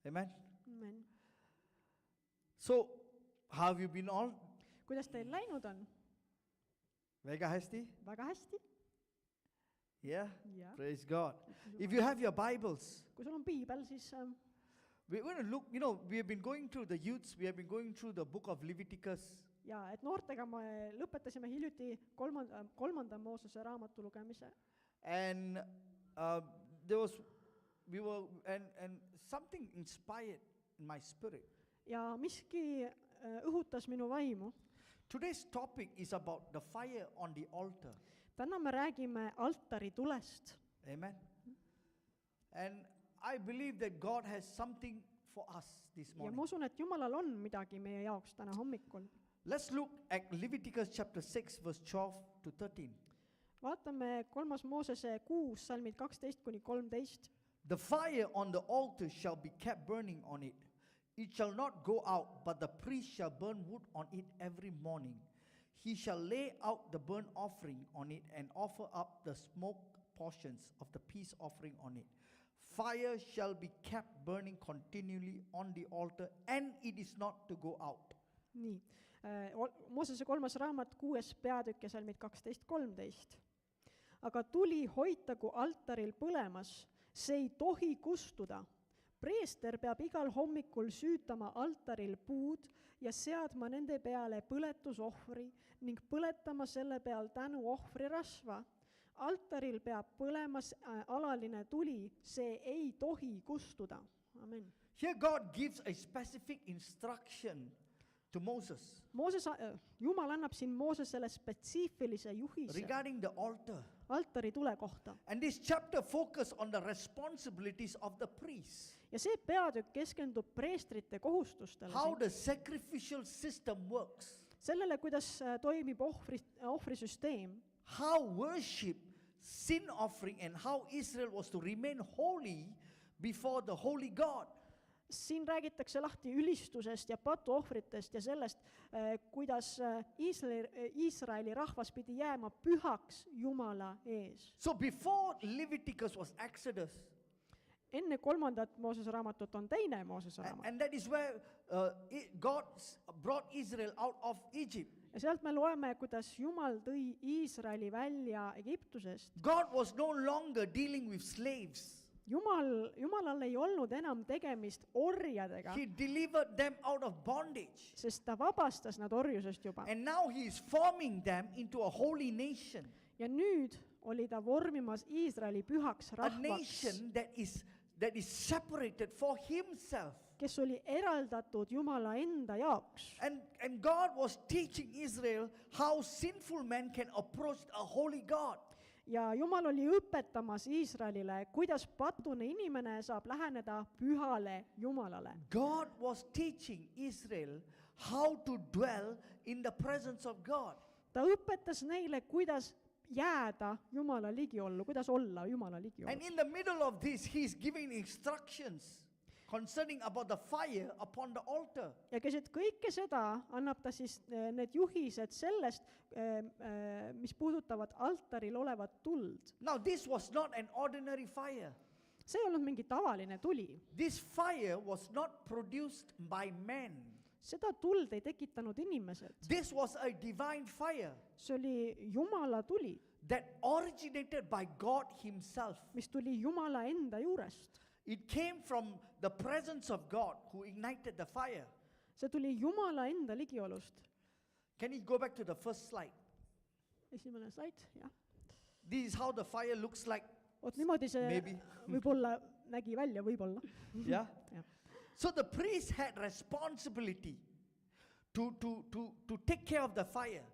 Amen. Amen. So, how have you been all? Kuidas teil läinud on? Väga hästi? Väga hästi. Yeah? Yeah. Praise God. If you have your Bibles, Kui sul on piibel, siis we're going to look, we have been going through the youths, we have been going through the book of Leviticus. ja et noortega me lõpetasime hiljuti kolmanda Moosese raamatu lugemise. And and something inspired in my spirit. Ja miski õhutas minu vaimu. Today's topic is about the fire on the altar. Täna me räägime altari tulest. Amen. And I believe that God has something for us this Ja morning. ma usun, et Jumalal on midagi meie jaoks täna hommikul. Let's look at Leviticus chapter 6 verse 12 to 13. Vaatame 3. Moosese 6, salmid 12-13. The fire on the altar shall be kept burning on it. It shall not go out, but the priest shall burn wood on it every morning. He shall lay out the burnt offering on it and offer up the smoke portions of the peace offering on it. Fire shall be kept burning continually on the altar, and it is not to go out. Nii, Moosese 3. raamat 6. peatükk ja salmid 12-13. Aga tuli hoitagu altaril põlemas, see ei tohi kustuda. Preester peab igal hommikul süütama altaril puud ja seadma nende peale põletusohvri ning põletama selle peal tänuohvri rasva. Altaril peab põlemas alaline tuli, see ei tohi kustuda. Amen. Here God gives a specific instruction to Moses Jumal annab siin Moosesele spetsiifilise juhise regarding the altar. altari tule kohta. And this chapter focuses on the responsibilities of the priests. Ja see peatükk keskendub preestrite kohustustele. How the sacrificial system works. Sellele, kuidas toimib ohvrisüsteem. How worship, sin offering, and how Israel was to remain holy before the holy God. Siin räägitakse lahti ülistusest ja patuohvritest ja sellest, kuidas Iisraeli rahvas pidi jääma pühaks Jumala ees. So before Leviticus was Exodus. Enne 3. Moosese raamatut on teine Moosese raamat. And that is where God brought Israel out of Egypt. Ja sealt me loeme, kuidas Jumal tõi Iisraeli välja Egiptusest. God was no longer dealing with slaves. Jumalal ei olnud enam tegemist orjadega, He delivered them out of bondage. sest ta vabastas nad orjusest juba. And now He is forming them into a holy nation. Ja nüüd oli ta vormimas Iisraeli pühaks A rahvaks, nation that is separated for Himself. kes oli eraldatud Jumala enda jaoks. And God was teaching Israel how sinful man can approach a holy God. Ja Jumal oli õpetamas Iisraelile, kuidas patune inimene saab läheneda pühale Jumalale. God was teaching Israel how to dwell in the presence of God. Ta õpetas neile, kuidas jääda Jumala ligiollu, kuidas olla Jumala And ligiollu. in the middle of this, He's giving instructions concerning about the fire upon the altar. Ja keset kõike seda annab ta siis need juhised sellest, mis puudutavad altaril olevat tuld. Now, this was not an ordinary fire. See ei olnud mingi tavaline tuli. This fire was not produced by men. Seda tuld ei tekitanud inimesed. This was a divine fire See oli Jumala tuli, that originated by God Himself. mis tuli Jumala enda juurest. It came from the presence of God who ignited the fire. See tuli Jumala enda ligiolust. Can you go back to the first slide? Esimene slaid, jah. This is how the fire looks like. Oot, niimoodi see Maybe. võib-olla nägi välja, võib-olla. Yeah. Ja. So the priest had responsibility to take care of the fire.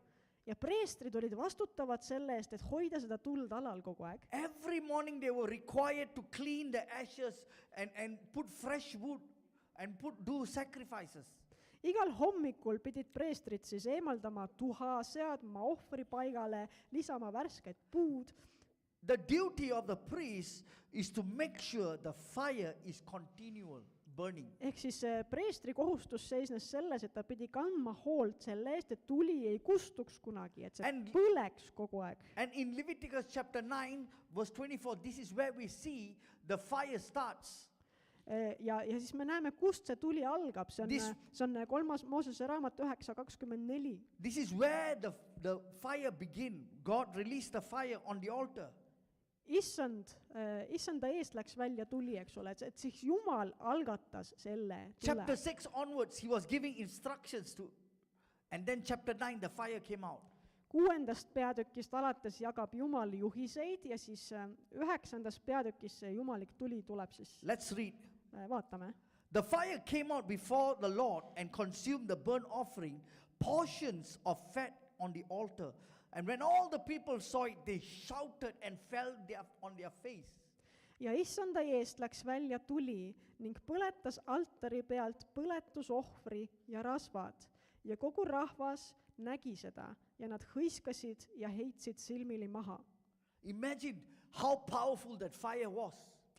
Ja preestrid olid vastutavad selle eest, et hoida seda tuld alal kogu aeg. Every morning they were required to clean the ashes and put fresh wood and do sacrifices. Igal hommikul pidid preestrid siis eemaldama tuha, seadma ohvripaigale, lisama värsket puud. The duty of the priest is to make sure the fire is continual burning. Ehk siis preestri kohustus seisnes selles, et ta pidi kandma hoolt selle eest, et tuli ei kustuks kunagi, et see põleks kogu aeg. And in Leviticus chapter 9 verse 24, this is where we see the fire starts. ja siis me näeme, kust see tuli algab, see This- on 3. Moosese raamat 9:24. This is where the fire begin. God released the fire on the altar. Issanda eest läks välja tuli, eks ole, et siis Jumal algatas selle Chapter tule. 6 onwards, he was giving instructions to, and then chapter 9, the fire came out. 6. peatükist alates jagab Jumal juhiseid ja siis 9. peatükis see jumalik tuli tuleb siis, Let's read. vaatame. The fire came out before the Lord and consumed the burnt offering, portions of fat on the altar. And when all the people saw it, they shouted and fell on their face. Ja issanda eest läks välja tuli ning põletas altari pealt põletusohvri ja rasvad ja kogu rahvas nägi seda ja nad hõiskasid ja heitsid silmili maha. Imagine how powerful that fire was.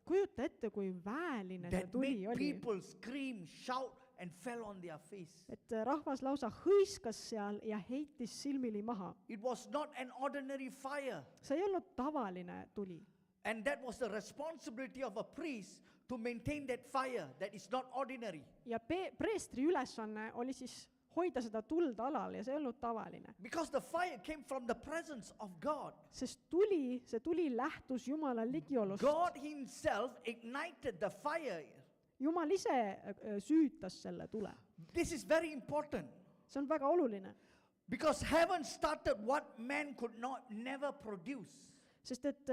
Kujuta ette, kui väeline see That tuli made oli, people scream, shout, and fell on their face. et rahvas lausa hõiskas seal ja heitis silmili maha. It was not an ordinary fire. See ei olnud tavaline tuli. And that was the responsibility of a priest to maintain that fire that is not ordinary. Ja preestri ülesanne oli siis hoida seda tuld alal ja see ei olnud tavaline. Because the fire came from the presence of God. Sest see tuli lähtus Jumala ligiolust. God himself ignited the fire. Jumal ise süütas selle tule. This is very important. See on väga oluline, Because heaven started what man could never produce. sest et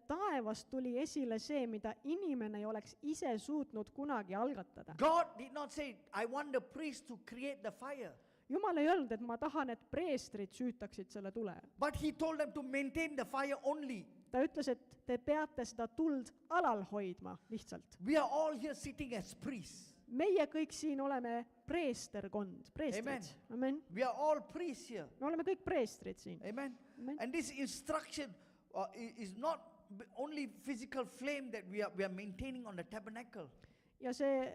taevast tuli esile see, mida inimene ei oleks ise suutnud kunagi algatada. God did not say, I want the priest to create the fire. Jumal ei öelnud, et ma tahan, et preestrid süütaksid selle tule. But he told them to maintain the fire only. Ta ütles, et te peate seda tuld alal hoidma lihtsalt. We are all here sitting as priests. Meie kõik siin oleme preesterkond, preestrid. Amen. Amen. We are all priests here. Me oleme kõik preestrid siin. Amen. Amen. And this instruction is not only physical flame that we are maintaining on the tabernacle. Ja see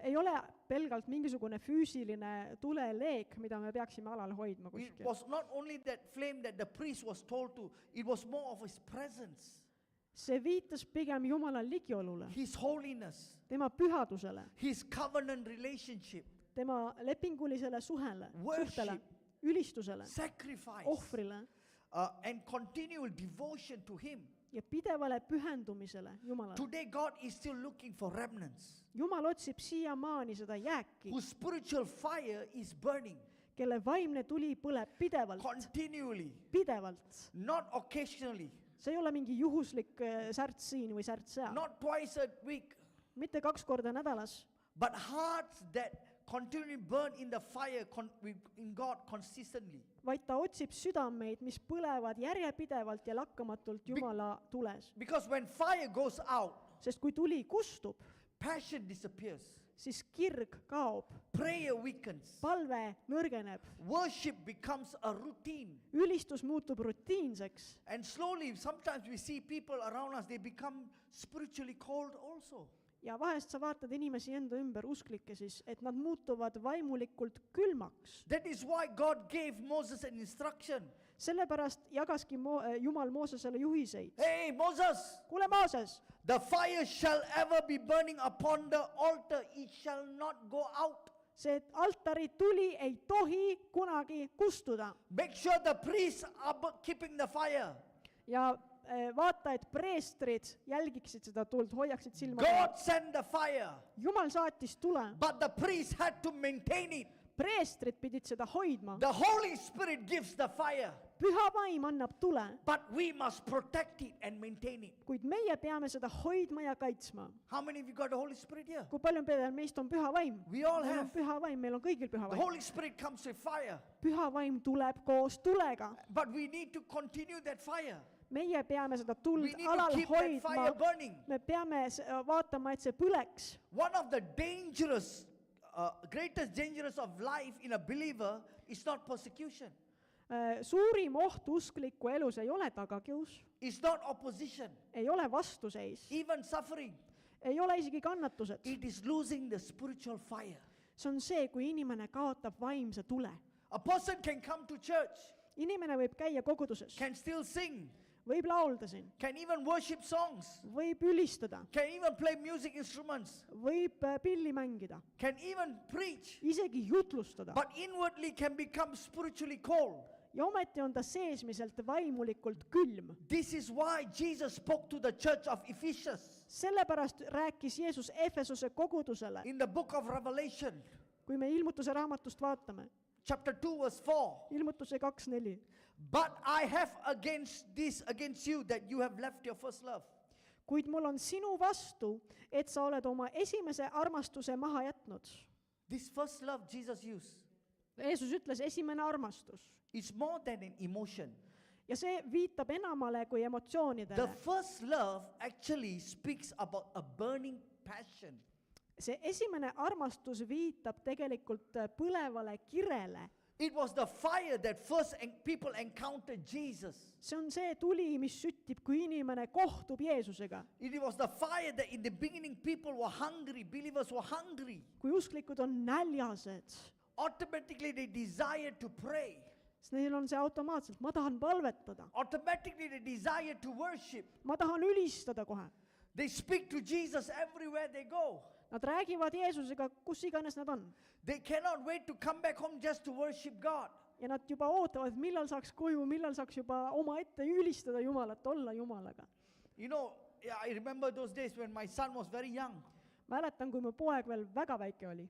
ei ole pelgalt mingisugune füüsiline tuleleek, mida me peaksime alal hoidma It kuskil. was not only that flame that the priest was told to, it was more of his presence, See viitas pigem Jumala ligiolule, his holiness, tema pühadusele, his covenant relationship, tema lepingulisele suhtele, Worship. ülistusele, sacrifice, ohvrile and continual devotion to him. ja pidevale pühendumisele Jumalale. Today, God is still looking for remnants Jumal otsib siiamaani seda jääki, whose spiritual fire is burning kelle vaimne tuli põleb pidevalt, continually, not occasionally, see ei ole mingi juhuslik särts siin või särts seal, not twice a week, mitte 2 korda nädalas, but hearts that continually burn in the fire in God consistently. vaid ta otsib südameid, mis põlevad järjepidevalt ja lakkamatult Jumala tules. Because when fire goes out, Sest kui tuli kustub, passion disappears, siis kirg kaob, prayer weakens, palve nõrgeneb, worship becomes a routine. ülistus muutub rutiinseks And slowly, sometimes we see people around us, they become spiritually cold also. ja vahest sa vaatad inimesi enda ümber, usklikke siis, et nad muutuvad vaimulikult külmaks. That is why God gave Moses an instruction. Sellepärast jagaski Jumal Moosesele juhiseid. Hey, Moses, Kuule Mooses, the fire shall ever be burning upon the altar. It shall not go out. see altari tuli ei tohi kunagi kustuda Make sure the priests are keeping the fire. ja vaata, et preestrid jälgiksid seda tuld, hoiaksid silma. God sent the fire, Jumal saatis tule, but the priests had to maintain it. preestrid pidid seda hoidma. The Holy Spirit gives the fire, Püha vaim annab tule, but we must protect it and maintain it. kuid meie peame seda hoidma ja kaitsma. How many of you got the Holy Spirit here? Kui palju meist on püha vaim? We all Meil on have. püha vaim, meil on kõigil püha The vaim. Holy Spirit comes with fire, Püha vaim tuleb koos tulega. but we need to continue that fire. Meie peame seda tuld We need to alal keep that fire hoidma. burning. Me peame vaatama, et see põleks. One of the greatest dangers of life in a believer is not persecution. Suurim oht uskliku elus ei ole tagakius, It's not opposition, ei ole vastuseis, even suffering. ei ole isegi kannatused. It is losing the spiritual fire. See on see, kui inimene kaotab vaimse tule. A person can come to church, Inimene võib käia koguduses, can still sing, võib laulda siin, can even worship songs, võib ülistada, can even play music instruments, võib pilli mängida, can even preach, isegi jutlustada. but inwardly can become spiritually cold. Ja ometi on ta seesmiselt vaimulikult külm. This is why Jesus spoke to the church of Ephesus Sellepärast rääkis Jeesus Efesose kogudusele, in the book of Revelation, kui me ilmutuse raamatust vaatame, chapter 2, verse 4. ilmutuse 2:4. But I have against you that you have left your first love. Kuid mul on sinu vastu, et sa oled oma esimese armastuse maha jätnud. This first love Jesus used Jeesus ütles esimene armastus. is more than an emotion. Ja see viitab enamale kui The emotsioonidele. first love actually speaks about a burning passion. See esimene armastus viitab tegelikult põlevale kirele. It was the fire that first people encountered Jesus. See on see tuli, mis süttib, kui inimene kohtub Jeesusega. It was the fire that in the beginning people were hungry, believers were hungry. Kui usklikud on näljased, Automatically they desired to pray. siis neil on see automaatselt, ma tahan palvetada, Automatically they desired to worship. ma tahan ülistada kohe. They speak to Jesus everywhere they go. Nad räägivad Jeesusega, kus iganes nad on. They cannot wait to come back home just to worship God. Ja nad juba ootavad, millal saaks koju, millal saaks juba omaette ülistada Jumalat, olla Jumalaga. You know, yeah, I remember those days when my son was very young. Mäletan, kui mu poeg veel väga väike oli.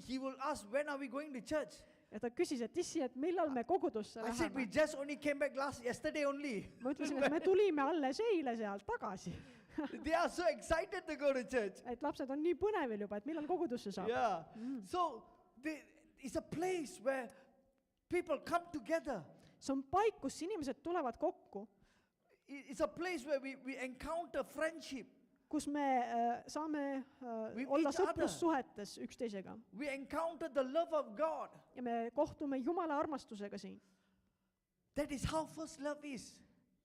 He will ask, when are we going to church? Ja ta küsis, et issi, et millal me kogudusse I said, we läheme. just only came back yesterday only. Ma ütlesin, et me tulime alles eile sealt tagasi. They are so excited to go to church. Et lapsed on nii põnevil juba, et millal kogudusse saab. Yeah. So it's a place where people come together. See on paik, kus inimesed tulevad kokku, It's a place where we encounter friendship. kus me saame With olla each other. sõprussuhetes üksteisega. We encounter the love of God. Ja me kohtume Jumala armastusega siin. That is how first love is.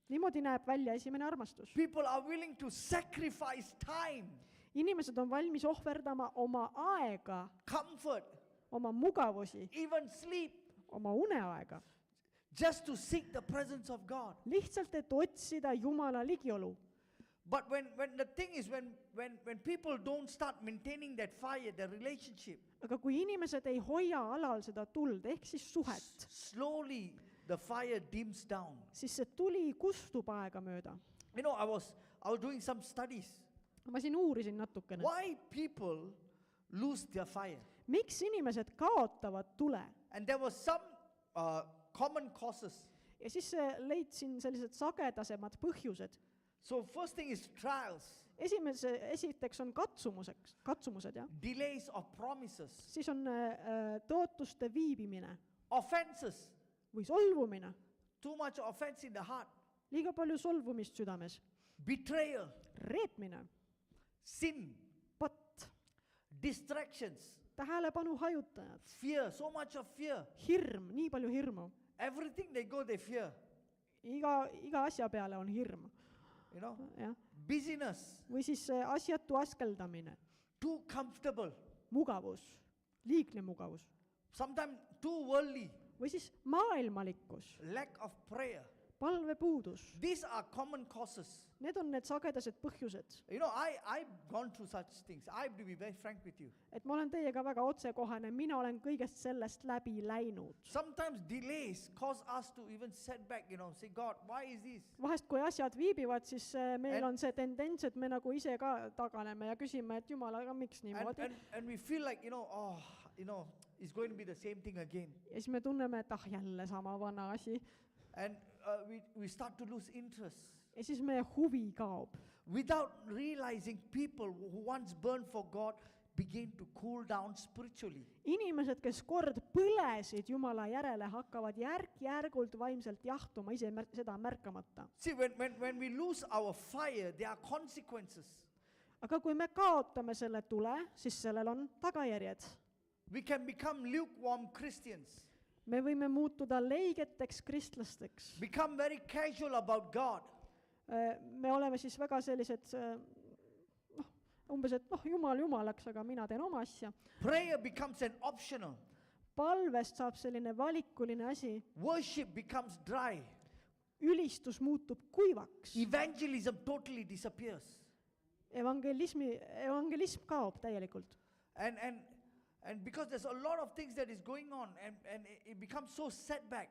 Niimoodi näeb välja esimene armastus. People are willing to sacrifice time, Inimesed on valmis ohverdama oma aega, comfort, oma mugavusi, even sleep, oma uneaega. just to seek the presence of God. Lihtsalt, et otsida Jumala ligiolu. But when the thing is, when people don't start maintaining that fire, the relationship, Aga kui inimesed ei hoia alal seda tuld, ehk siis suhet, slowly the fire dims down. siis see tuli kustub aegamööda. You know, I was doing some studies. Ma siin uurisin natukene. Why people lose their fire? Miks inimesed kaotavad tule? And there was some common causes. Ja siis leidsin sellised sagedasemad põhjused. So first thing is trials, Esiteks on katsumused, jah. delays of promises, Siis on tõotuste viibimine offenses, või solvumine, too much offense in the heart, liiga palju solvumist südames, betrayal, reetmine, sin, patt, distractions, tähelepanu hajutajad, fear, so much of fear. hirm, nii palju hirmu. Everything they go, they fear. Iga asja peale on hirm, You know, jah. busyness, Või siis asjatu askeldamine, too comfortable, mugavus, liigne mugavus. sometimes too worldly, Või siis maailmalikkus, lack of prayer. palvepuudus. These are common causes. Need on need sagedased põhjused. You know, I've gone through such things. I have to be very frank with you. Et ma olen teiega väga otsekohane, mina olen kõigest sellest läbi läinud. Sometimes delays cause us to even set back, you know, say, God, why is this? Vahest kui asjad viibivad, siis meil And- on see tendents, et me nagu ise ka taganeme ja küsime, et Jumal, aga miks niimoodi? And we feel like, it's going to be the same thing again. Ja siis me tunneme, et jälle sama vana asi. And we start to lose interest. Ja siis meie huvi kaob. Without realizing, people who once burned for God begin to cool down spiritually. Inimesed, kes kord põlesid Jumala järele, hakkavad järk-järgult vaimselt jahtuma, ise seda märkamata. See, when we lose our fire, there are consequences. Aga kui me kaotame selle tule, siis sellel on tagajärjed. We can become lukewarm Christians, Me võime muutuda leigeteks kristlasteks. become very casual about God. Me oleme siis väga sellised, umbes, et jumalaks, aga mina teen oma asja. Prayer becomes an optional. Palvest saab selline valikuline asi. Worship becomes dry. ülistus muutub kuivaks. Evangelism totally disappears. Evangelism kaob täielikult. And because there's a lot of things that is going on and it becomes so setback.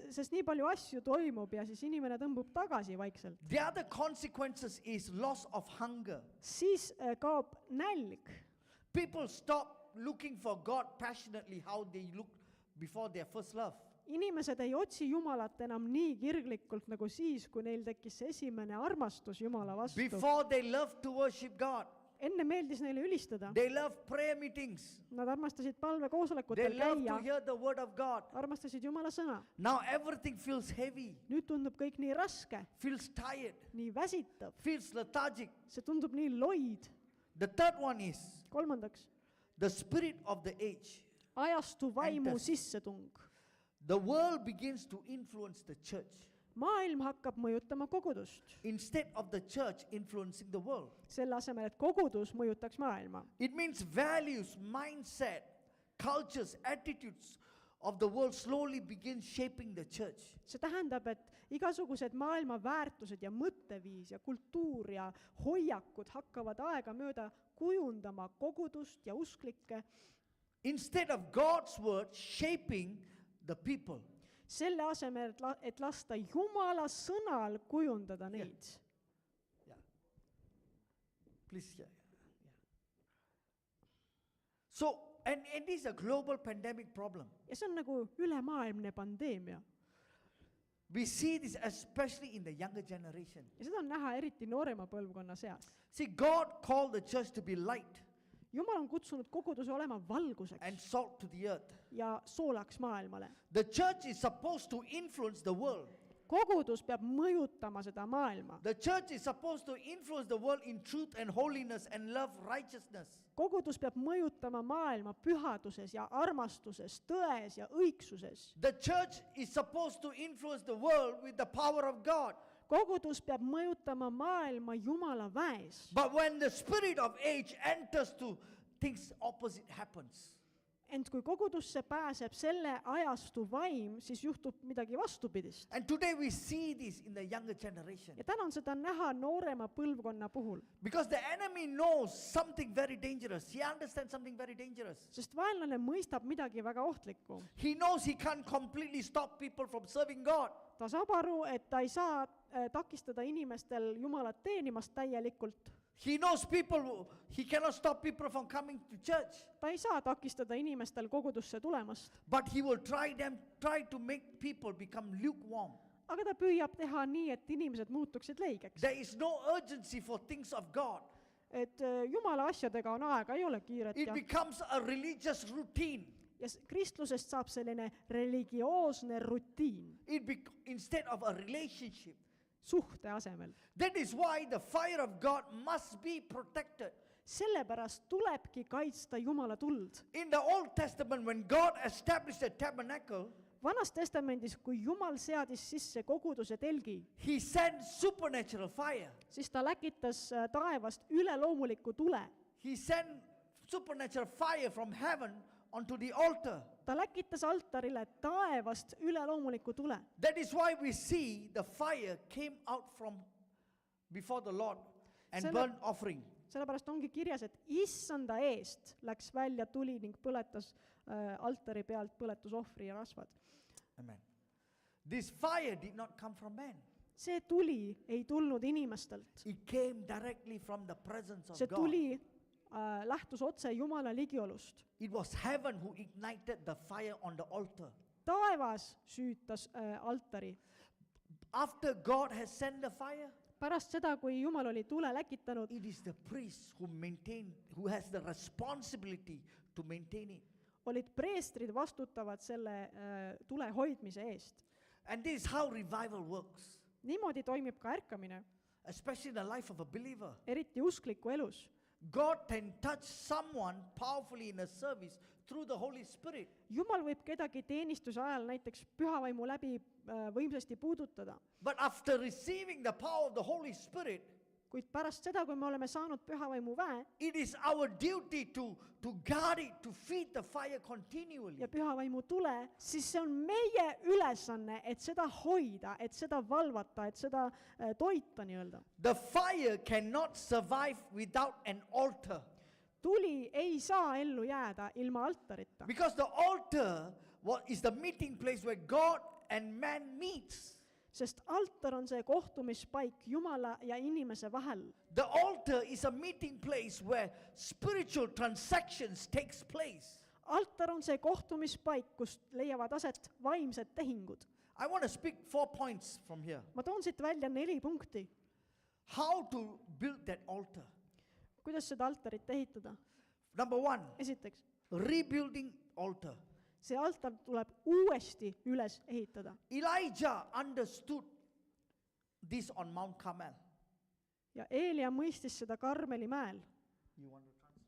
Sest nii palju asju toimub ja siis inimene tõmbub tagasi vaikselt. The other consequences is loss of hunger. Siis kaob nälg. People stop looking for God passionately how they looked before their first love. Inimesed ei otsi Jumalat enam nii kirglikult nagu siis, kui neil tekkis see esimene armastus Jumala vastu. Before they loved to worship God. Enne meeldis neile ülistada. They loved prayer meetings. Nad armastasid They palvekoosolekutel loved to käia, hear the word of God. armastasid Jumala sõna. Now everything feels heavy, Nüüd tundub kõik nii raske, feels tired, nii väsitav. feels lethargic. See tundub nii loid. The third one is Kolmandaks, the spirit of the age. ajastu vaimu Enters. sissetung. The world begins to influence the church Maailm hakkab mõjutama kogudust. instead of the church influencing the world. Selle asemel, et kogudus mõjutaks maailma. It means values, mindset, cultures, attitudes of the world slowly begin shaping the church. See tähendab, et igasugused maailma väärtused ja mõtteviis ja kultuur ja hoiakud hakkavad aegamööda kujundama kogudust ja usklikke. Instead of God's word shaping the people. Selle asemel, et lasta Jumala sõnal kujundada neid. Yeah. Please, yeah. So, and it is a global pandemic problem. Ja see on nagu ülemaailmne pandeemia. We see this especially in the younger generation. Ja seda on näha eriti noorema põlvkonna seas. See, God called the church to be light Jumal on kutsunud koguduse olema valguseks and salt to the earth. ja soolaks maailmale. The church is supposed to influence the world. Kogudus peab mõjutama seda maailma. The church is supposed to influence the world in truth and holiness and love, righteousness. Kogudus peab mõjutama maailma pühaduses ja armastuses, tões ja õigsuses. The church is supposed to influence the world with the power of God. Kogudus peab mõjutama maailma Jumala väes. But when the spirit of age enters to things opposite happens. Ent kui kogudusse pääseb selle ajastu vaim, siis juhtub midagi vastupidist. And today we see this in the younger generation. Ja täna on seda näha noorema põlvkonna puhul. Because the enemy knows something very dangerous. He understands something very dangerous. Sest vaenlane mõistab midagi väga ohtlikku. He knows he can't completely stop people from serving God. Ta saab aru, et ta ei saa takistada inimestel Jumalat teenimast täielikult. He knows he cannot stop people from coming to church. Ta ei saa takistada inimestel kogudusse tulemast. But he will try to make people become lukewarm. Aga ta püüab teha nii, et inimesed muutuksid leigeks. There is no urgency for things of God. Et Jumala asjadega on aega, ei ole kiiret. It becomes a religious routine. Ja kristlusest saab selline religioosne rutiin Instead of a relationship. Suhte asemel. That is why the fire of God must be protected. Sellepärast tulebki kaitsta Jumala tuld. In the Old Testament, when God established a tabernacle, Vanas testamendis, kui Jumal seadis sisse koguduse telgi, he sent supernatural fire. siis ta läkitas taevast üleloomuliku tule. He sent supernatural fire from heaven onto the altar. Ta läkitas altarile taevast üleloomuliku tule. That is why we see the fire came out from before the Lord and burnt offering. Sellepärast ongi kirjas, et issanda eest läks välja tuli ning põletas altari pealt põletusohvri ja rasvad. Amen. This fire did not come from man. See tuli ei tulnud inimestelt. It came directly from the presence of See God. tuli lähtus otse Jumala ligiolust. It was heaven who ignited the fire on the altar. Taevas süütas altari. After God has sent the fire, Pärast seda, kui Jumal oli tule läkitanud, it is the priest who has the responsibility to maintain it. olid preestrid vastutavad selle tule hoidmise eest. And this is how revival works, Niimoodi toimib ka ärkamine, especially in the life of a believer. eriti uskliku elus. God can touch someone powerfully in a service through the Holy Spirit. Jumal võib kedagi teenistuse ajal näiteks pühavaimu läbi võimsasti puudutada. But after receiving the power of the Holy Spirit, kuid pärast seda, kui me oleme saanud pühavaimu väe it is our duty to guard it, to feed the fire continually. ja pühavaimu tule, siis see on meie ülesanne, et seda hoida, et seda valvata, et seda toita nii-öelda. The fire cannot survive without an altar. Tuli ei saa ellu jääda ilma altarita, Because the altar is the meeting place where God and man meets. sest altar on see kohtumispaik Jumala ja inimese vahel. The altar is a meeting place where spiritual transactions takes place. Altar on see kohtumispaik, kus leiavad aset vaimsed tehingud. I want to speak 4 points from here. Ma toon siit välja 4 punkti, How to build that altar. kuidas seda altarit ehitada. Number 1, Esiteks, rebuilding altar. see altar tuleb uuesti üles ehitada. Elijah understood this on Mount Carmel. Ja Eelia mõistis seda Karmeli mäel. You want to translate?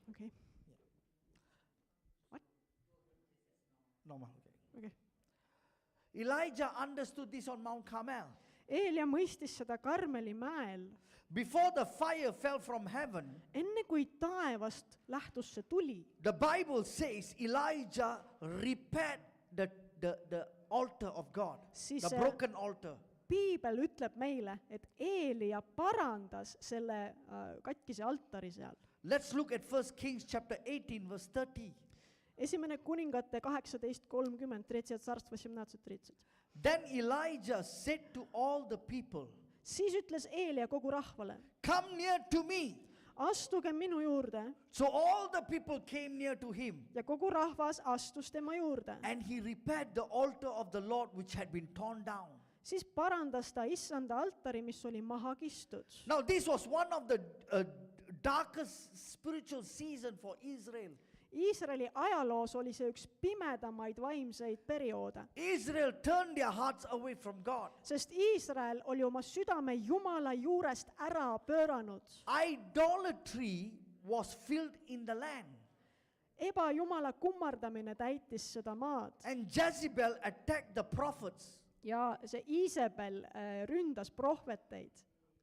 Okay. Normal, okay. Okay. Elijah understood this on Mount Carmel. Eelia mõistis seda Karmeli mäel. Before the fire fell from heaven, Enne kui taevast lähtus see tuli, the Bible says Elijah repaired the altar of God, Siis the see- broken altar. Piibel ütleb meile, et Eelia parandas selle katkise altari seal. Let's look at 1 Kings chapter 18 verse 30. Esimene kuningate 18:30, 3 царств 18:30. Then Elijah said to all the people, Siis ütles Eelia kogu rahvale, come near to me. astuge minu juurde, So all the people came near to him, ja kogu rahvas astus tema juurde. and he repaired the altar of the Lord which had been torn down. Siis parandas ta issanda altari, mis oli maha kistud. Now this was one of the darkest spiritual season for Israel. Iisraeli ajaloos oli see üks pimedamaid vaimseid perioode, Israel turned their hearts away from God. sest Iisrael oli oma südame Jumala juurest ära pööranud. Idolatry was filled in the land, Ebajumala kummardamine täitis seda maad and Jezebel attacked the prophets. ja see Iisabel ründas prohveteid.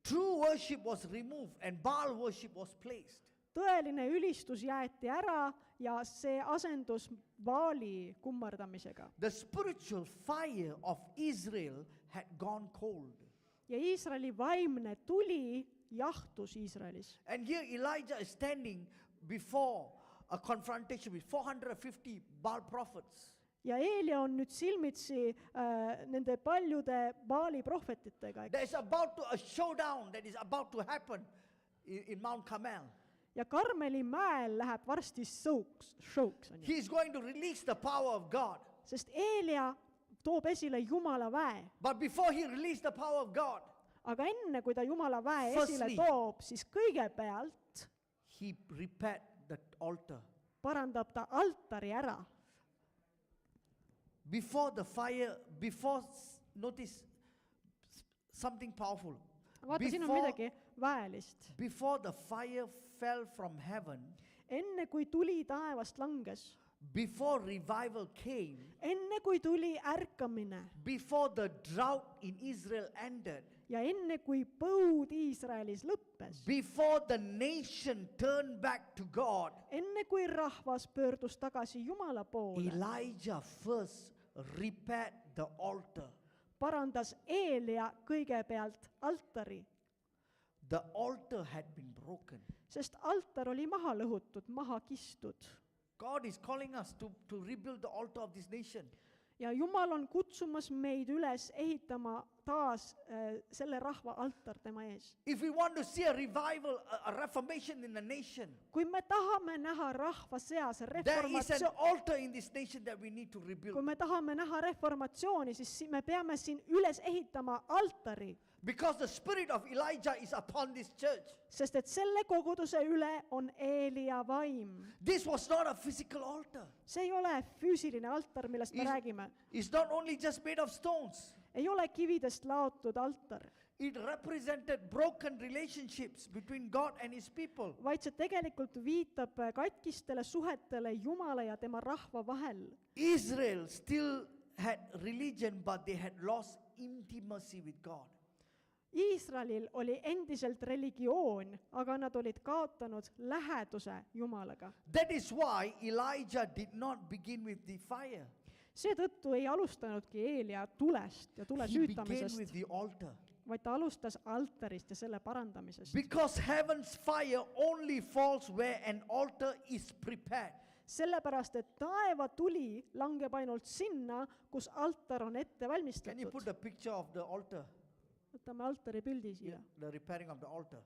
True worship was removed and Baal worship was placed. Tõeline ülistus jäeti ära ja see asendus Baali kummardamisega. The spiritual fire of Israel had gone cold. Ja Iisraeli vaimne tuli jahtus Iisraelis. And here Elijah is standing before a confrontation with 450 Baal prophets. Ja Eelia on nüüd silmitsi nende paljude Baali prohvetitega. There is about to a showdown that is about to happen in Mount Carmel. Ja Karmeli mäel läheb varsti showks, on ju. He is going to release the power of God. Sest Eelia toob esile Jumala väe. But before he released the power of God, Aga enne, kui ta Jumala väe esile Firstly- toob, siis kõigepealt he repaired the altar. parandab ta altari ära. Before the fire, notice something powerful. Vaata, siin on Before- midagi väelist. Before the fire fell from heaven, Enne kui tuli taevast langes, before revival came, enne kui tuli ärkamine before the drought in Israel ended, ja enne kui põud Iisraelis lõppes, before the nation turned back to God, enne kui rahvas pöördus tagasi Jumala poole, Elijah first repaired the altar. parandas Eelia kõigepealt altari, The altar had been broken. sest altar oli maha lõhutud, maha kistud. God is calling us to rebuild the altar of this nation. Ja Jumal on kutsumas meid üles ehitama taas selle rahva altar tema ees. If we want to see a revival, a reformation in the nation, Kui me tahame näha rahva seas there is an reformatsiooni, altar in this nation that we need to kui rebuild. me tahame näha reformatsiooni, siis me peame siin üles ehitama altari, Because the spirit of Elijah is upon this church. sest et selle koguduse üle on Eelia vaim. This was not a physical altar. See ei ole füüsiline altar, millest me Is- räägime. It's not only just made of stones. Ei ole kividest laotud altar, It represented broken relationships between God and his people. vaid see tegelikult viitab katkistele suhetele Jumala ja tema rahva vahel. Israel still had religion, but they had lost intimacy with God. Iisraelil oli endiselt religioon, aga nad olid kaotanud läheduse Jumalaga. That is why Elijah did not begin with the fire. Seetõttu ei alustanudki Eelia tulest ja tule He began süütamisest, with the altar. vaid ta alustas altarist ja selle parandamisest. Because heaven's fire only falls where an altar is prepared. Sellepärast, et taeva tuli langeb ainult sinna, kus altar on ette Can you put valmistatud. the picture of the altar? Võtame altari pildi siia. The repairing of the altar.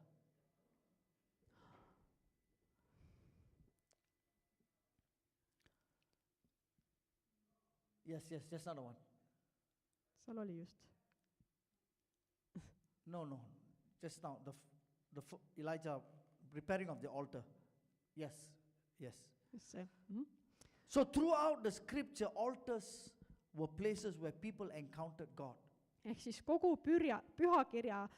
Yes, just another one. Seal oli just. No, just now, Elijah repairing of the altar. Yes. Just see. Mhm. So throughout the scripture, altars were places where people encountered God. Ehk siis kogu pühakirja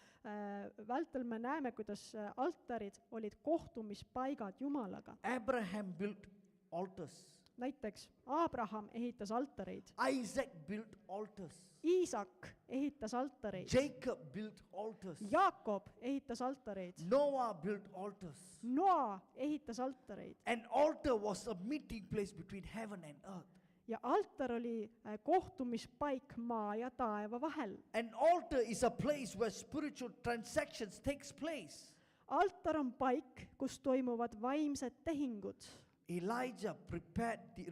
vältel me näeme, kuidas altarid olid kohtumispaigad Jumalaga. Abraham built altars. Näiteks Abraham ehitas altareid, Isaac built altars. Iisak ehitas altareid, Jacob built altars. Jaakob ehitas altareid, Noah built altars. Noa ehitas altareid An altar was a meeting place between heaven and earth. ja altar oli kohtumispaik maa ja taeva vahel. An altar is a place where spiritual transactions takes place. Altar on paik, kus toimuvad vaimsed tehingud. Elijah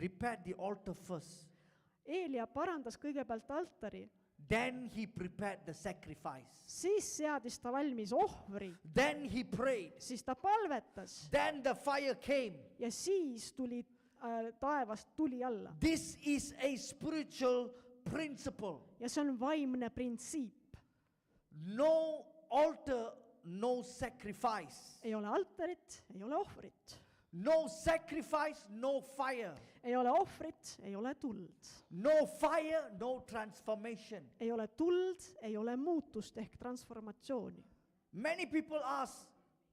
repaired the altar first. Eelia parandas kõigepealt altari, Then he prepared the sacrifice. siis seadis ta valmis ohvri, Then he prayed. siis ta palvetas Then the fire came. ja siis tuli taevast tuli alla. This is a spiritual principle. Ja see on vaimne printsiip. No altar, no sacrifice. Ei ole altarit, ei ole ohvrit. No sacrifice, no fire. Ei ole ohvrit, ei ole tuld. No fire, no transformation. Ei ole tuld, ei ole muutust ehk transformatsiooni. Many people ask,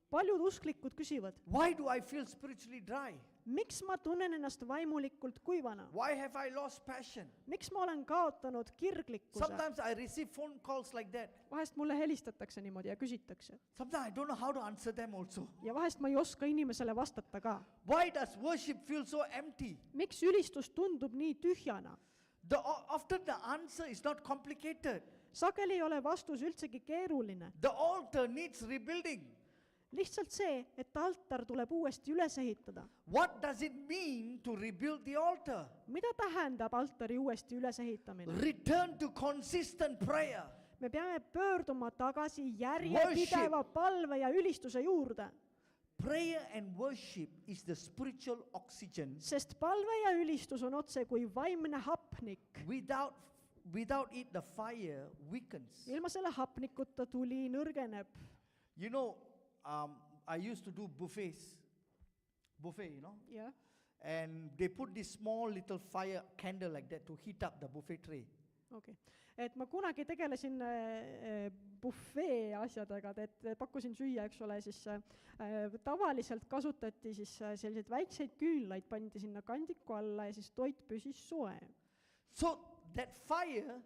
Paljud usklikud küsivad, why do I feel spiritually dry? miks ma tunnen ennast vaimulikult kuivana? Why have I lost passion? Miks ma olen kaotanud kirglikkuse? Sometimes I receive phone calls like that. Vahest mulle helistatakse niimoodi ja küsitakse. Sometimes I don't know how to answer them also. Ja vahest ma ei oska inimesele vastata ka. Why does worship feel so empty? Miks ülistus tundub nii tühjana? Often the answer is not complicated. Sageli ei ole vastus üldsegi keeruline. The altar needs rebuilding. Lihtsalt see, et altar tuleb uuesti üles ehitada. What does it mean to rebuild the altar? Mida tähendab altari uuesti üles ehitamine? Return to consistent prayer. Me peame pöörduma tagasi järjepideva palve ja ülistuse juurde, Prayer and worship is the spiritual oxygen. sest palve ja ülistus on otse kui vaimne hapnik. Without it, the fire weakens. Ilma selle hapnikuta tuli nõrgeneb. You know, I used to do buffet, you know, Jah. and they put this small little fire candle like that to heat up the buffet tray. Okay. Et ma kunagi tegelesin buffet asjadega, et pakkusin süüa, eks ole, siis tavaliselt kasutati siis selliseid väikseid küünlaid, pandi sinna kandiku alla ja siis toit püsis soe. So that fire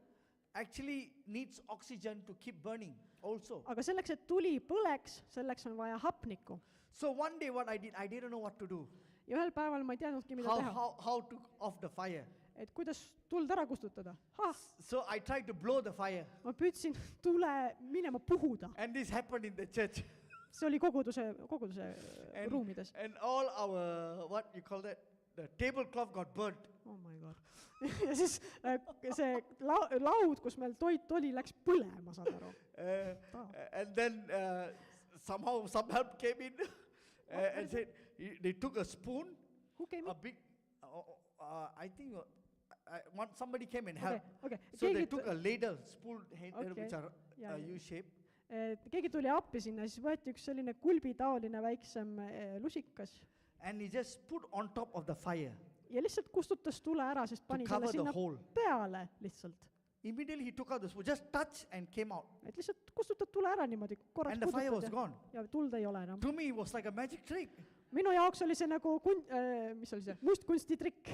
actually needs oxygen to keep burning also. Aga selleks, et tuli põleks, selleks on vaja hapnikku. So one day what I didn't know what to do. Ja ühel päeval ma ei teadnudki, mida teha. How to off the fire. Et kuidas tuld ära kustutada. So I tried to blow the fire. Ma püüdsin tule minema puhuda. And this happened in the church. See oli koguduse ruumides. And all our, what you call that, the tablecloth got burnt. Oh my god. Ja siis see laud, kus meil toit oli, läks põlema, saad aru. And then somehow some help came in and said, they took a spoon, Who came in? a big, I think somebody came and helped. Okay. So they took a ladle, spoon, Okay. which are Yeah, yeah. U-shape. Keegi tuli appi sinna, siis võeti üks selline kulbitaoline väiksem lusikas And he just put on top of the fire ja lihtsalt kustutas tule ära, sest pani selle cover the sinna hole. peale lihtsalt. Immediately he took out the spoon, just touch and came out. Et lihtsalt kustutad tule ära niimoodi, korraks And the fire was kustutad gone. ja tuld ei ole enam. To me, it was like a magic trick. Minu jaoks oli see nagu mis oli see, mustkunstitrikk.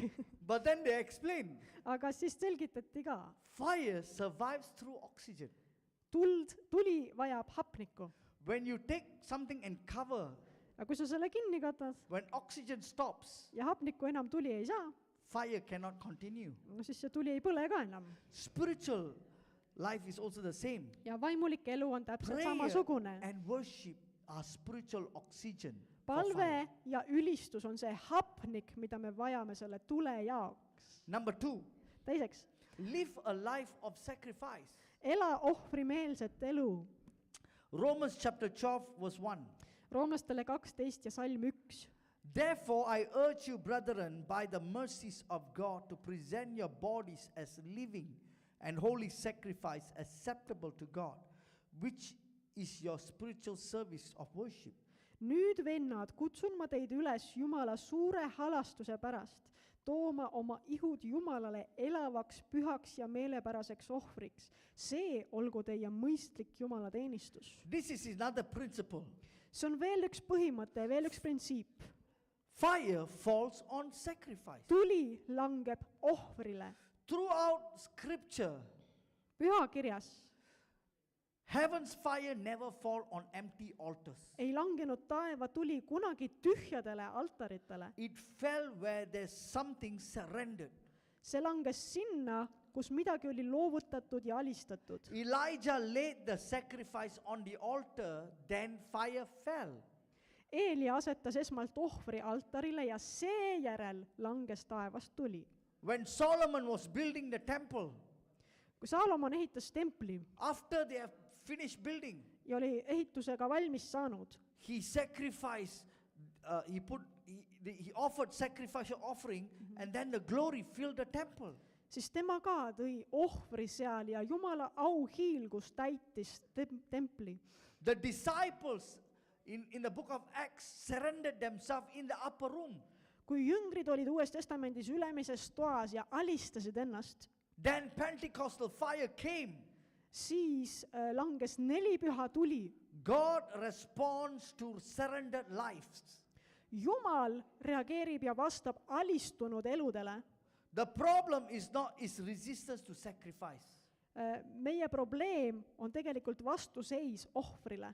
But then they explained, Aga siis selgitati ka, fire survives through oxygen. tuli vajab hapnikku. When you take something and cover, Aga kui sa selle kinni katad when oxygen stops, ja hapnikku enam tuli ei saa, fire cannot continue. no siis see tuli ei põle ka enam. Spiritual life is also the same. Ja vaimulik elu on täpselt Prayer samasugune. and worship are spiritual oxygen. for Palve fire. ja ülistus on see hapnik, mida me vajame selle tule jaoks. Number 2, Teiseks, live a life of sacrifice. ela ohvrimeelset elu. Romans chapter 12 verse 1. Roomlastele 12 ja salm 1. Therefore I urge you, brethren, by the mercies of God, to present your bodies as living and holy sacrifice acceptable to God, which is your spiritual service of worship. Nüüd, vennad, kutsun ma teid üles Jumala suure halastuse pärast tooma oma ihud Jumalale elavaks, pühaks ja meelepäraseks ohvriks. See olgu teie mõistlik Jumala teenistus. This is another principle. See on veel üks põhimõte, veel üks printsiip. Fire falls on sacrifice. Tuli langeb ohvrile. Throughout scripture, Pühakirjas heaven's fire never fall on empty altars. ei langenud taeva tuli kunagi tühjadele altaritele. It fell where there's something surrendered. See langes sinna, kus midagi oli loovutatud ja alistatud. Elijah laid the sacrifice on the altar, then fire fell. Eelia asetas esmalt ohvri altarile ja seejärel langes taevast tuli. When Solomon was building the temple, Kui Saalomon ehitas templi after they have finished building, ja oli ehitusega valmis saanud, he sacrificed, he offered sacrificial offering, and then the glory filled the temple. siis tema ka tõi ohvri seal ja Jumala auhiilgus täitis templi. The disciples in the book of Acts surrendered themselves in the upper room. Kui jüngrid olid Uues Testamendis ülemises toas ja alistasid ennast, Then Pentecostal fire came. siis langes nelipüha tuli. God responds to surrendered lives. Jumal reageerib ja vastab alistunud eludele. The problem is resistance to sacrifice. Meie probleem on tegelikult vastuseis ohvrile.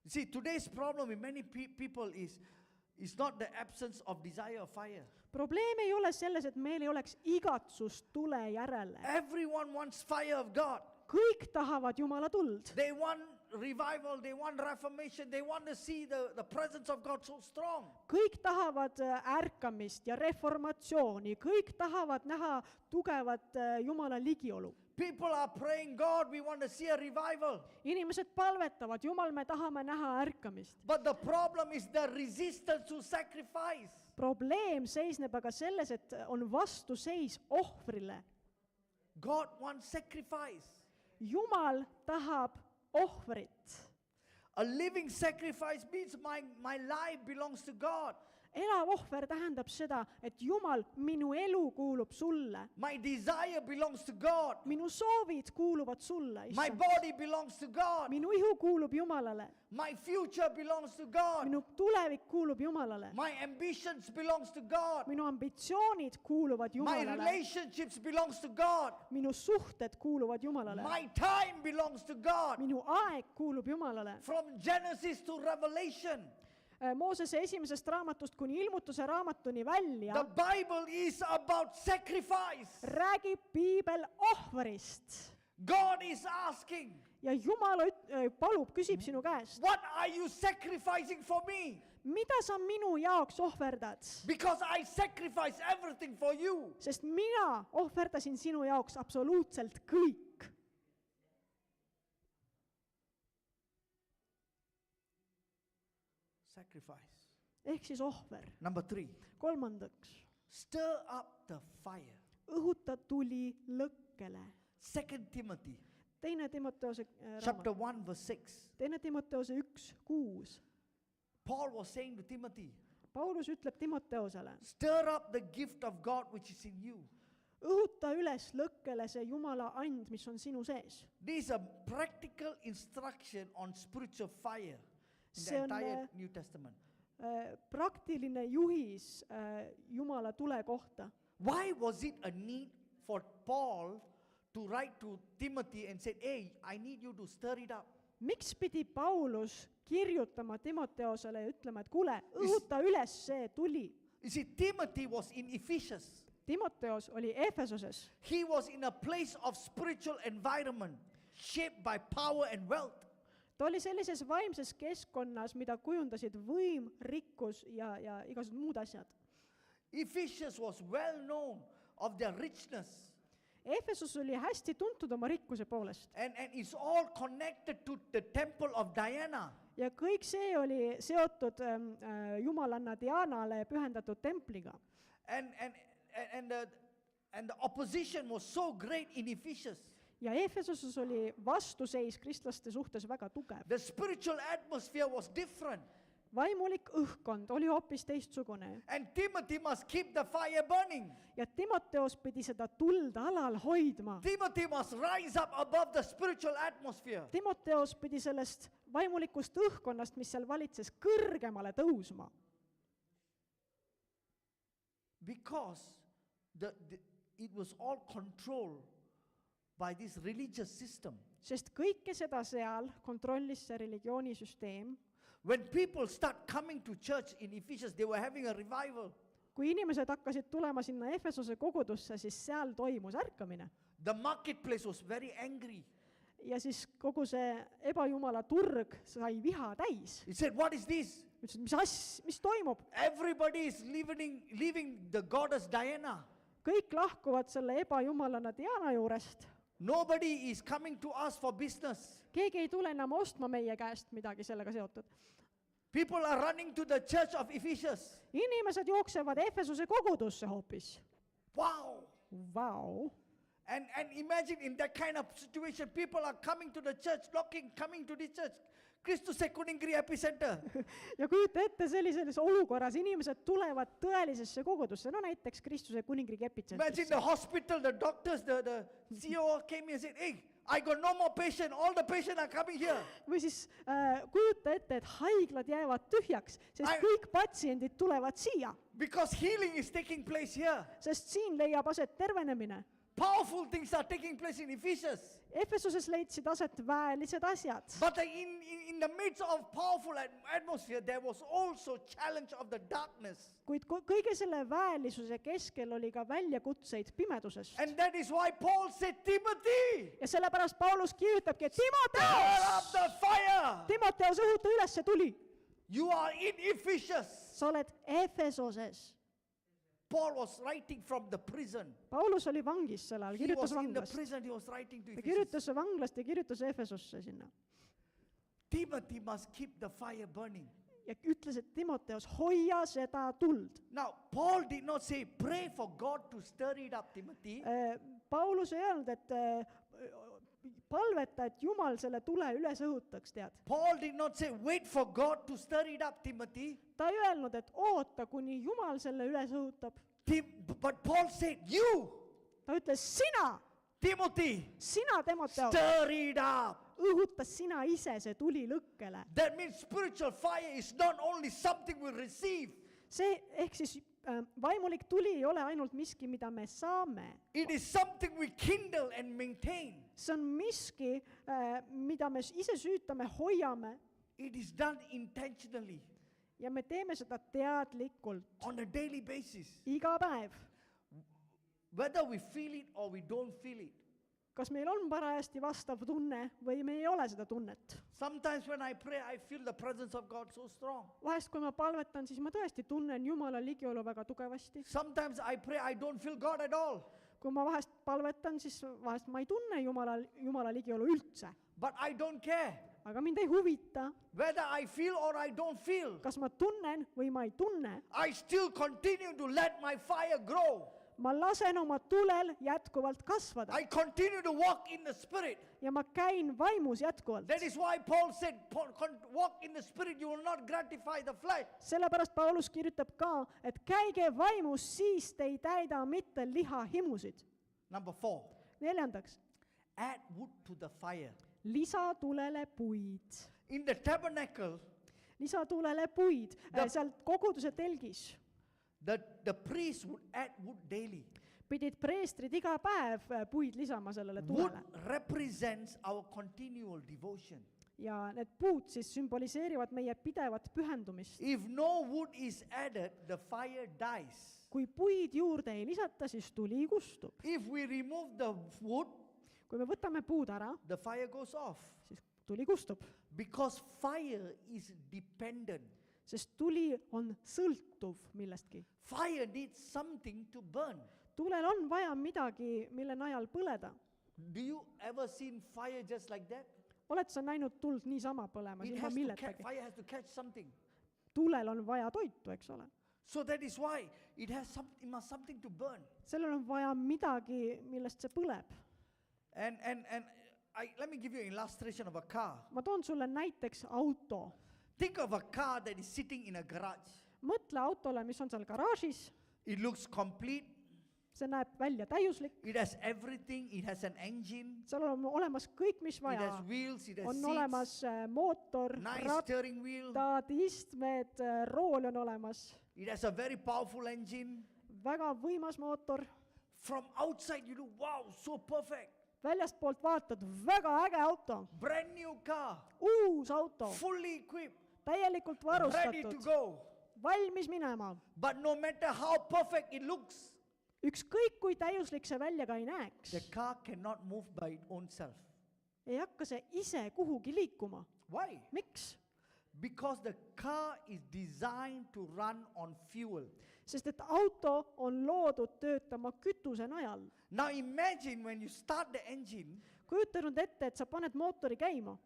You see, today's problem in many people is not the absence of desire of fire. Probleem ei ole selles, et meil ei oleks igatsust tule järele. Everyone wants fire of God. Kõik tahavad Jumala tuld. They want revival, they want reformation, they want to see the presence of God so strong. Kõik tahavad ärkamist ja reformatsiooni. Kõik tahavad näha tugevat Jumala ligiolu. People are praying, God, we want to see a revival. Inimesed palvetavad, Jumal, me tahame näha ärkamist. But the problem is the resistance to sacrifice. Probleem seisneb aga selles, et on vastuseis ohvrile. God wants sacrifice. Jumal tahab ohvrit. A living sacrifice means my life belongs to God. Elav ohver tähendab seda, et Jumal, minu elu kuulub sulle. My desire belongs to God. Minu soovid kuuluvad sulle, My issand. body belongs to God. Minu ihu kuulub Jumalale. My future belongs to God. Minu tulevik kuulub Jumalale. My ambitions belongs to God. Minu ambitsioonid kuuluvad My Jumalale. relationships belongs to God. Minu suhted kuuluvad Jumalale. My time belongs to God. Minu aeg kuulub Jumalale. From Genesis to Revelation, Moosese esimesest raamatust kuni ilmutuse raamatuni välja the Bible is about sacrifice. räägib piibel ohvrist. God is asking, Ja Jumal palub, küsib sinu käest, what are you sacrificing for me? mida sa minu jaoks ohverdad? Because I sacrifice everything for you. Sest mina ohverdasin sinu jaoks absoluutselt kõik. Sacrifice. Ehk siis ohver. Number 3, Kolmandaks, stir up the fire. õhuta tuli lõkkele. 2 Timothy Teine Timoteose chapter raamat. 1 verse 6. Teine Timoteose 1:6. Paul was saying to Timothy, Paulus ütleb Timoteosele, stir up the gift of God which is in you. õhuta üles lõkkele see Jumala and, mis on sinu sees. This is a practical instruction on spiritual fire in See the on, entire New Testament. Praktiline juhis Jumala tule kohta. Why was it a need for Paul to write to Timothy and said, hey, I need you to stir it up. miks pidi Paulus kirjutama Timoteosele ja ütlema, et kuule, õhuta üles see tuli? You see, Timothy was in Ephesus. Timoteos oli Efesoses. He was in a place of spiritual environment shaped by power and wealth. Ta oli sellises vaimses keskkonnas, mida kujundasid võim, rikkus ja igasugused muud asjad. Ephesus was well known of their richness. Efesus oli hästi tuntud oma rikkuse poolest. And it's all connected to the temple of Diana. Ja kõik see oli seotud jumalanna Dianale pühendatud templiga. And the opposition was so great in Ephesus. Ja Efesuses oli vastuseis kristlaste suhtes väga tugev. The spiritual atmosphere was different. Vaimulik õhkkond oli hoopis teistsugune. And Timothy must keep the fire burning. Ja Timoteos pidi seda tuld alal hoidma. Timothy must rise up above the spiritual atmosphere. Timoteos pidi sellest vaimulikust õhkkonnast, mis seal valitses, kõrgemale tõusma. Because it was all controlled by this religious system. Sest kõike seda seal kontrollis see religioonisüsteem. When people start coming to church in Ephesus, they were having a revival. Kui inimesed hakkasid tulema sinna Efesose kogudusse, siis seal toimus ärkamine. The marketplace was very angry. Ja siis kogu see ebajumala turg sai viha täis. He said, what is this? Ütlesid, mis toimub? Everybody is leaving the goddess Diana. Kõik lahkuvad selle ebajumalana Diana juurest. Nobody is coming to us for business. Keegi ei tule enam ostma meie käest midagi sellega seotud. People are running to the church of Ephesus. Inimesed jooksevad Efesuse kogudusse hoopis. Wow. Vau. And imagine in that kind of situation, people are coming to the church, coming to the church. Kristuse kuningriigi epicenter. Ja kujuta ette sellises olukorras inimesed tulevad tõelisesse kogudusse, no näiteks Kristuse kuningriigi Imagine epitsentrisse. the hospital, the doctors, the CEO came and said, hey, I got no more patient. All the patients are coming here. Või siis kujuta ette, et haiglad jäävad tühjaks, sest kõik patsiendid tulevad siia, Because healing is taking place here. sest siin leiab aset tervenemine. Powerful things are taking place in Ephesus. Efesuses leidsid aset väelised asjad. But in the midst of powerful atmosphere, there was also challenge of the darkness. Kuid kõige selle väelisuse keskel oli ka väljakutseid pimedusest. And that is why Paul said, Timothy, Ja sellepärast Paulus kirjutabki, et stir up the fire. Timoteos, õhuta üles see tuli. You are in Ephesus. Sa oled Efesoses. Paul was writing from the prison. Paulus oli vangis sel ajal, He was kirjutas in the vanglast. prison, he was writing to Ta Ephesus. kirjutas vanglast ja kirjutas Efesosse sinna. Timothy must keep the fire burning. Ja ütles, et Timoteos, hoia seda tuld. Now, Paul did not say, pray for God to stir it up, Timothy. Paulus ei öelnud, et palveta, et Jumal selle tule üles õhutaks, tead. Paul did not say, wait for God to stir it up, Timothy. Ta ei öelnud, et oota, kuni Jumal selle üles õhutab. But Paul said, you, Ta ütles, sina, Timothy, Timoteos, stir it up. õhuta sina ise see tuli lõkkele. That means spiritual fire is not only something we receive. See ehk siis vaimulik tuli ei ole ainult miski, mida me saame. It is something we kindle and maintain. See on miski, mida me ise süütame, hoiame It is done intentionally ja me teeme seda teadlikult on a daily basis. iga päev. Whether we feel it or we don't feel it. Kas meil on parajasti vastav tunne või me ei ole seda tunnet? Sometimes when I pray, I feel the presence of God so strong. Vahest, kui ma palvetan, siis ma tõesti tunnen Jumala ligiolu väga tugevasti. Sometimes I pray, I don't feel God at all. Kui ma vahest palvetan, siis vahest ma ei tunne Jumala ligiolu üldse. But I don't care. Aga mind ei huvita, Whether I feel or I don't feel, kas ma tunnen või ma ei tunne. I still continue to let my fire grow. Ma lasen oma tulel jätkuvalt kasvada I continue to walk in the Spirit. ja ma käin vaimus jätkuvalt. That is why Paul said, walk in the Spirit, you will not gratify the flesh. Sellepärast Paulus kirjutab ka, et käige vaimus, siis te ei täida mitte liha himusid. Number 4, 4. add wood to the fire. Lisa tulele puid. In the tabernacle, Lisa tulele puid. Seal koguduse telgis. the priest would add wood daily. pidid preestrid iga päev puid lisama sellele Wood tulele. represents our continual devotion. Ja need puud siis sümboliseerivad meie pidevat pühendumist. If no wood is added, the fire dies. Kui puid juurde ei lisata, siis tuli kustub. If we remove the wood, Kui me võtame puud ära, the fire goes off. siis tuli kustub. Because fire is dependent. Sest tuli on sõltuv millestki. Fire needs something to burn. Tulel on vaja midagi, mille najal põleda. Do you ever seen fire just like that? Oled sa näinud tuld niisama põlemas, ilma milletagi? Fire has to catch something. Tulel on vaja toitu, eks ole. So that is why it must something to burn. Sellel on vaja midagi, millest see põleb. And let me give you an illustration of a car. Ma toon sulle näiteks auto. Think of a car that is sitting in a garage. Mõtle autole, mis on seal garaažis. It looks complete. See näeb välja täiuslik. It has everything. It has an engine. Seal on olemas kõik, mis It vaja. has wheels. It has On seats. olemas mootor, Nice steering wheel. rattad, istmed, rool on olemas. It has a very powerful engine. Väga võimas mootor. From outside you look, wow, so perfect. Väljastpoolt vaatad, väga äge auto. Brand new car. Uus auto. Fully equipped. Täielikult Ready to varustatud. go. Valmis minema. But no matter how perfect it looks, Ükskõik kui täiuslik see välja ka ei näeks, the car cannot move by its own self. ei hakka see ise kuhugi liikuma. Why? Miks? Because the car is designed to run on fuel. Sest et auto on loodud töötama kütuse najal. Now imagine when you start the engine, Kujuta nüüd ette, et sa paned mootori käima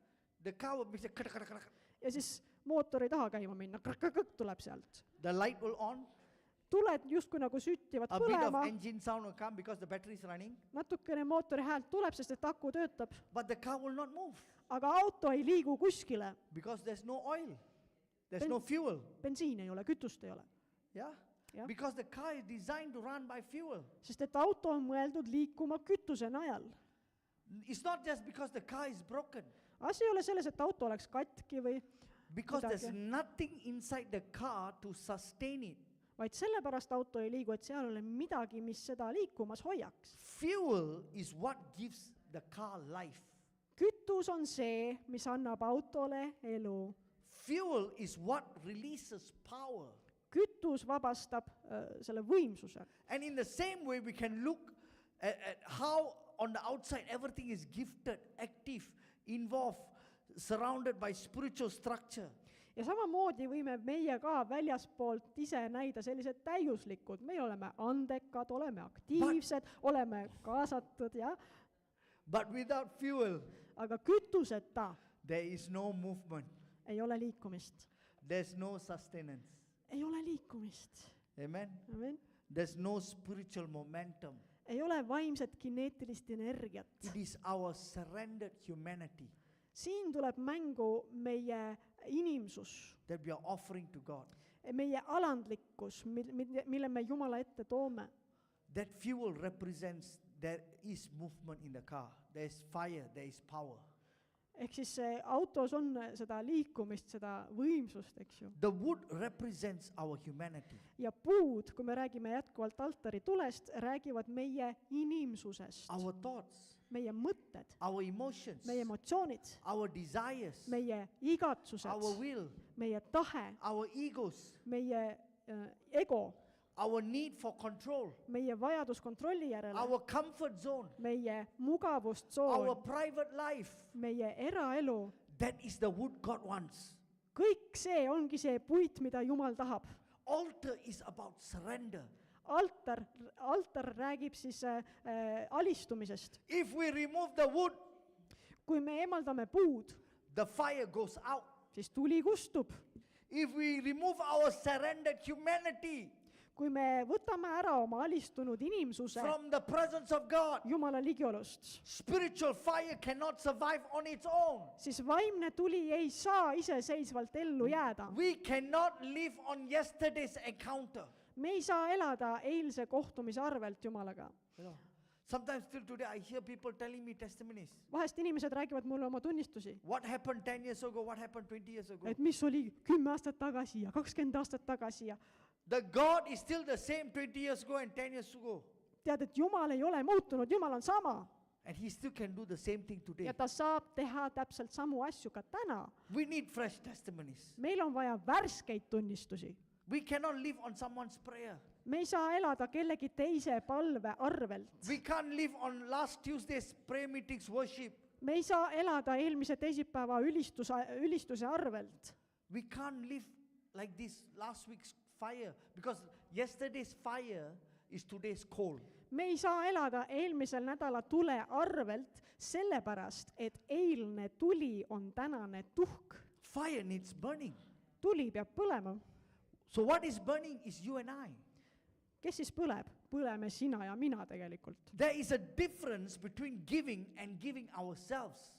the car will be like, ja siis mootor ei taha käima minna, tuleb sealt. the light will on, Tuled justkui nagu süttivad a bit põlema, of engine sound will come because the battery is running, natukene mootori häält tuleb, sest et aku töötab, but the car will not move aga auto ei liigu kuskile. because there's no oil, there's no fuel. Bensiin ei ole, kütust ei ole. Yeah? Yeah. Because the car is designed to run by fuel. Sest et auto on mõeldud liikuma kütuse najal. It's not just because the car is broken, Asi ei ole selles, et auto oleks katki või because there's midagi, nothing inside the car to sustain it. vaid sellepärast auto ei liigu, et seal ei ole midagi, mis seda liikumas hoiaks. Fuel is what gives the car life. Kütus on see, mis annab autole elu. Fuel is what releases power. Kütus vabastab selle võimsuse. And in the same way, we can look at how on the outside everything is gifted, active, involved, surrounded by spiritual structure. Ja samamoodi võime meie ka väljaspoolt ise näida sellised täiuslikud. Meie oleme andekad, oleme aktiivsed, oleme kaasatud, ja? But without fuel, Aga kütuseta there is no movement. ei ole liikumist. There's no sustenance. Ei ole liikumist. Amen? Amen. There's no spiritual momentum. Ei ole vaimset kineetilist energiat. It is our surrendered humanity Siin tuleb mängu meie inimsus, that we are offering to God. meie alandlikkus, mille me Jumala ette toome. That fuel represents there is movement in the car. There is fire, there is power. Ehk siis autos on seda liikumist, seda võimsust, eks ju. The wood represents our humanity. Ja puud, kui me räägime jätkuvalt altari tulest, räägivad meie inimsusest. Our thoughts, Meie mõtted, our emotions, meie emotsioonid, our desires, meie our igatsused, will, meie tahe, our egos, meie ego, our need for control, meie vajadus kontrolli järele, our comfort zone, meie our mugavustsoon, private life. meie eraelu. That is the wood God wants. Kõik see ongi see puit, mida Jumal tahab. Altar is about surrender. Altar räägib siis alistumisest. If we remove the wood, Kui me eemaldame puud, the fire goes out. siis tuli kustub. If we remove our surrendered humanity Kui me võtame ära oma alistunud inimsuse from the presence of God, Jumala ligiolust, spiritual fire cannot survive on its own. siis vaimne tuli ei saa iseseisvalt ellu jääda. We cannot live on yesterday's encounter. Me ei saa elada eilse kohtumise arvelt Jumalaga. Sometimes still today I hear people telling me testimonies. Vahest inimesed räägivad mulle oma tunnistusi, What happened 10 years ago? What happened 20 years ago? et mis oli 10 aastat tagasi ja 20 aastat tagasi ja The God is still the same 20 years ago and 10 years ago. tead, et Jumal ei ole muutunud, Jumal on sama. And he still can do the same thing today. Ja ta saab teha täpselt samu asju ka täna. We need fresh testimonies. Meil on vaja värskeid tunnistusi. We cannot live on someone's prayer. Me ei saa elada kellegi teise palve arvelt. We can't live on last Tuesday's prayer meetings worship. Me ei saa elada eelmise teisipäeva ülistuse arvelt. We can't live like this last week's fire, because yesterday's fire is today's coal. Me ei saa elada eelmisel nädala tule arvelt, sellepärast, et eilne tuli on tänane tuhk. Fire needs burning. Tuli peab põlema. So what is burning is you and I. Kes siis põleb? Põleme sina ja mina tegelikult. There is a difference between giving and giving ourselves.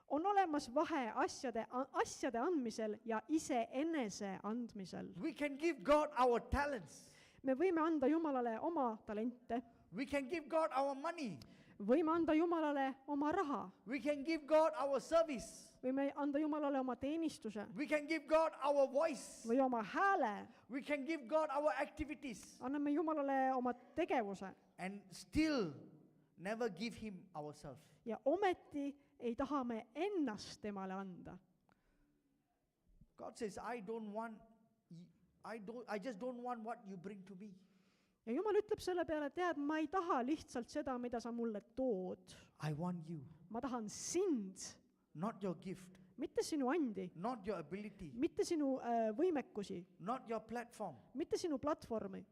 On olemas vahe asjade andmisel ja iseenese andmisel. We can give God our talents. Me võime anda Jumalale oma talente. We can give God our money. Võime anda Jumalale oma raha. We can give God our service. Võime anda Jumalale oma teenistuse. We can give God our voice. Või oma hääle. We can give God our activities. Anname Jumalale oma tegevuse. And still never give him ourselves. Ja ometi ei taha me ennast temale anda. God says, I just don't want what you bring to me. Ja Jumal ütleb selle peale, tead, ma ei taha lihtsalt seda, mida sa mulle tood. I want you, Ma tahan sind, not your gift, mitte sinu andi, not your ability, mitte sinu võimekusi, not your platform, mitte sinu platvormi,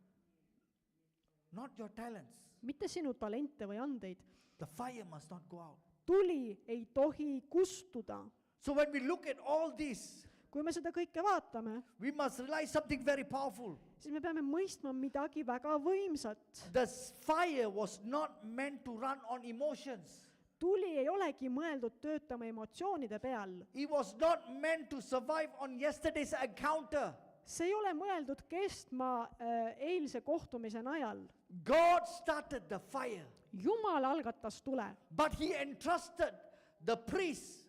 not your talents. mitte sinu talente või andeid. The fire must not go out. Tuli ei tohi kustuda. So when we look at all this, Kui me seda kõike vaatame, we must realize something very powerful. siis me peame mõistma midagi väga võimsat. The fire was not meant to run on emotions. Tuli ei olegi mõeldud töötama emotsioonide peal. It was not meant to survive on yesterday's encounter. See ei ole mõeldud kestma eilse kohtumise najal. God started the fire, Jumal algatas tule, but he entrusted the priest.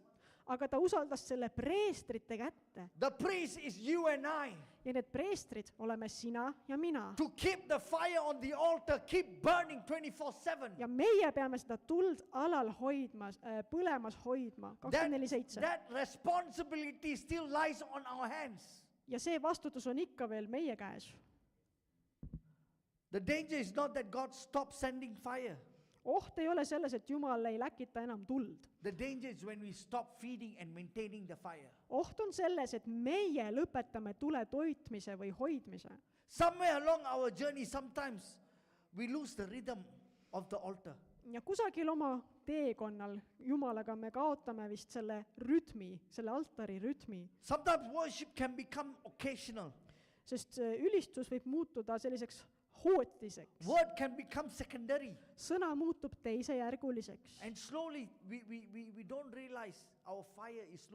aga ta usaldas selle preestrite kätte. The priest is you and I. Ja need preestrid oleme sina ja mina. To keep the fire on the altar, keep burning 24/7. Ja meie peame seda tuld alal hoidma, põlemas hoidma 24/7. That responsibility still lies on our hands. Ja see vastutus on ikka veel meie käes. The danger is not that God stops sending fire. Oht ei ole selles, et Jumal ei läkita enam tuld. The danger is when we stop feeding and maintaining the fire. Oht on selles, et meie lõpetame tule toitmise või hoidmise. Somewhere along our journey, sometimes we lose the rhythm of the altar. Ja kusagil oma teekonnal Jumalaga me kaotame vist selle rütmi, selle altari rütmi. Sometimes worship can become occasional. Sest ülistus võib muutuda selliseks hootiseks. Word can become secondary. Sõna muutub teisejärguliseks. And slowly, we don't realize our fire is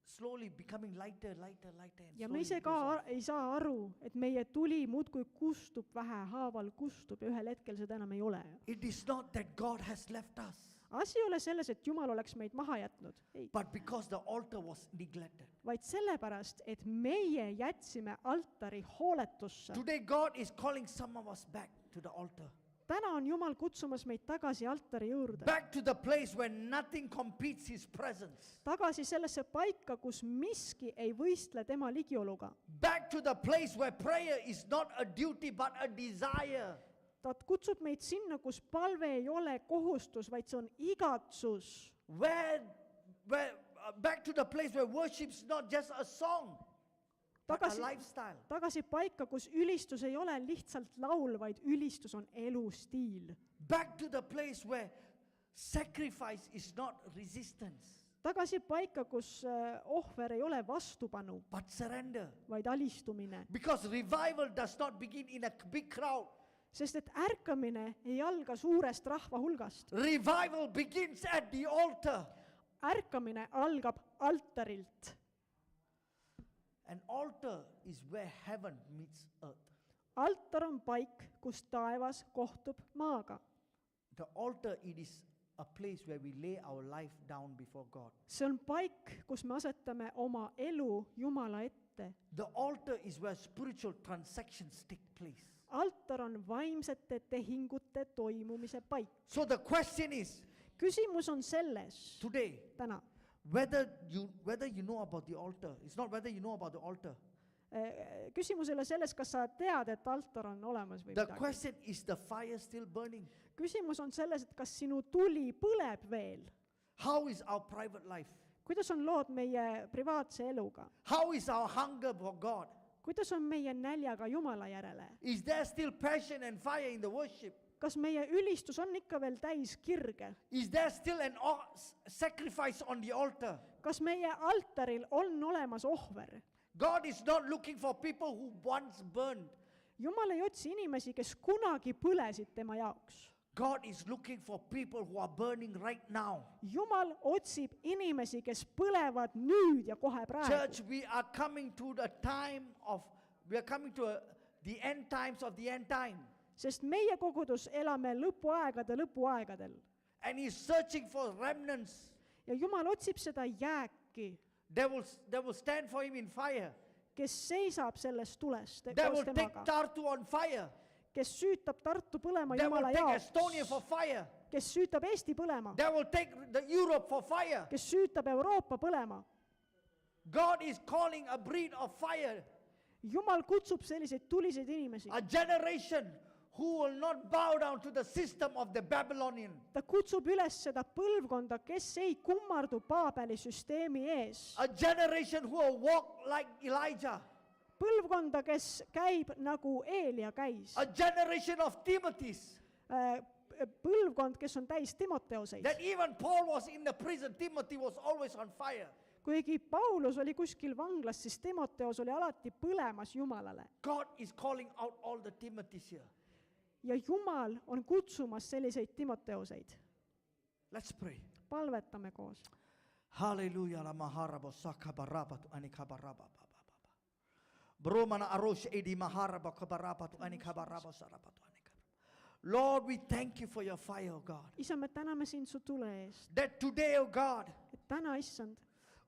slowly becoming lighter. And Ja me ise slowly goes ka off. ei saa aru, et meie tuli muudkui kustub vähehaaval, kustub ja ühel hetkel seda enam ei ole. It is not that God has left us, Asi ei ole selles, et Jumal oleks meid maha jätnud, ei, but because the altar was neglected. vaid sellepärast, et meie jätsime altari hooletusse. Today, God is calling some of us back to the altar. Täna on Jumal kutsumas meid tagasi altari juurde. Back to the place where nothing competes His presence. Tagasi sellesse paika, kus miski ei võistle tema ligioluga. Back to the place where prayer is not a duty but a desire. Ta kutsub meid sinna, kus palve ei ole kohustus, vaid see on igatsus. Back to the place where worship is not just a song, but a lifestyle. Tagasi paika, kus ülistus ei ole lihtsalt laul, vaid ülistus on elustiil. Back to the place where sacrifice is not resistance, Tagasi paika, kus ohver ei ole vastupanu, but surrender. vaid alistumine. Because revival does not begin in a big crowd. Sest et ärkamine ei alga suurest rahva hulgast. Revival begins at the altar. Ärkamine algab altarilt. An altar is where heaven meets earth. Altar on paik, kus taevas kohtub maaga. The altar, it is a place where we lay our life down before God. See on paik, kus me asetame oma elu Jumala ette. The altar is where spiritual transactions take place. altar on vaimsete tehingute toimumise paik. So the question is Küsimus on selles today, täna. whether you know about the altar. It's not whether you know about the altar. Küsimus ei ole selles, kas sa tead, et altar on olemas või The midagi. question is the fire still burning? Küsimus on selles, et kas sinu tuli põleb veel. How is our private life? Kuidas on lood meie privaatse eluga? How is our hunger for God? Kuidas on meie näljaga Jumala järele? Is there still passion and fire in the worship? Kas meie ülistus on ikka veel täis kirge? Is there still an sacrifice on the altar? Kas meie altaril on olemas ohver? God is not looking for people who once burned. Jumal ei otsi inimesi, kes kunagi põlesid tema jaoks. God is looking for people who are burning right now. Jumal otsib inimesi, kes põlevad nüüd ja kohe praegu. Church, we are coming to the end times of the end time. Sest meie kogudus elame lõpuaegadel. And he's searching for remnants. Ja Jumal otsib seda jääki, They will stand for him in fire. kes seisab sellest tulest They will koos take temaga, Tartu on fire. kes süütab Tartu põlema They will Jumala take Estonia for jaoks, fire. kes süütab Eesti põlema, They will take the Europe for fire. kes süütab Euroopa põlema. God is calling a breed of fire. Jumal kutsub selliseid tuliseid inimesi. A generation who will not bow down to the system of the Babylonian. Ta kutsub üles seda põlvkonda, kes ei kummardu Paabeli süsteemi ees. A generation who will walk like Elijah. Põlvkonda, kes käib nagu Eelia käis. A generation of Timothys. Põlvkond, kes on täis Timoteoseid. That even Paul was in the prison, Timothy was always on fire. Kuigi Paulus oli kuskil vanglas, siis Timoteos oli alati põlemas Jumalale. God is calling out all the Timothys here. Ja Jumal on kutsumas selliseid Timoteoseid. Let's pray. Palvetame koos. Hallelujah. La maharabo sakabarabatu anikabarababa. Bromana arosh edi maharabo kabarabatu anikabarabo sarabatu anikab. Lord, we thank you for your fire, O God. Isa, me täname sind su tule eest. That today, O God, Et täna, issand,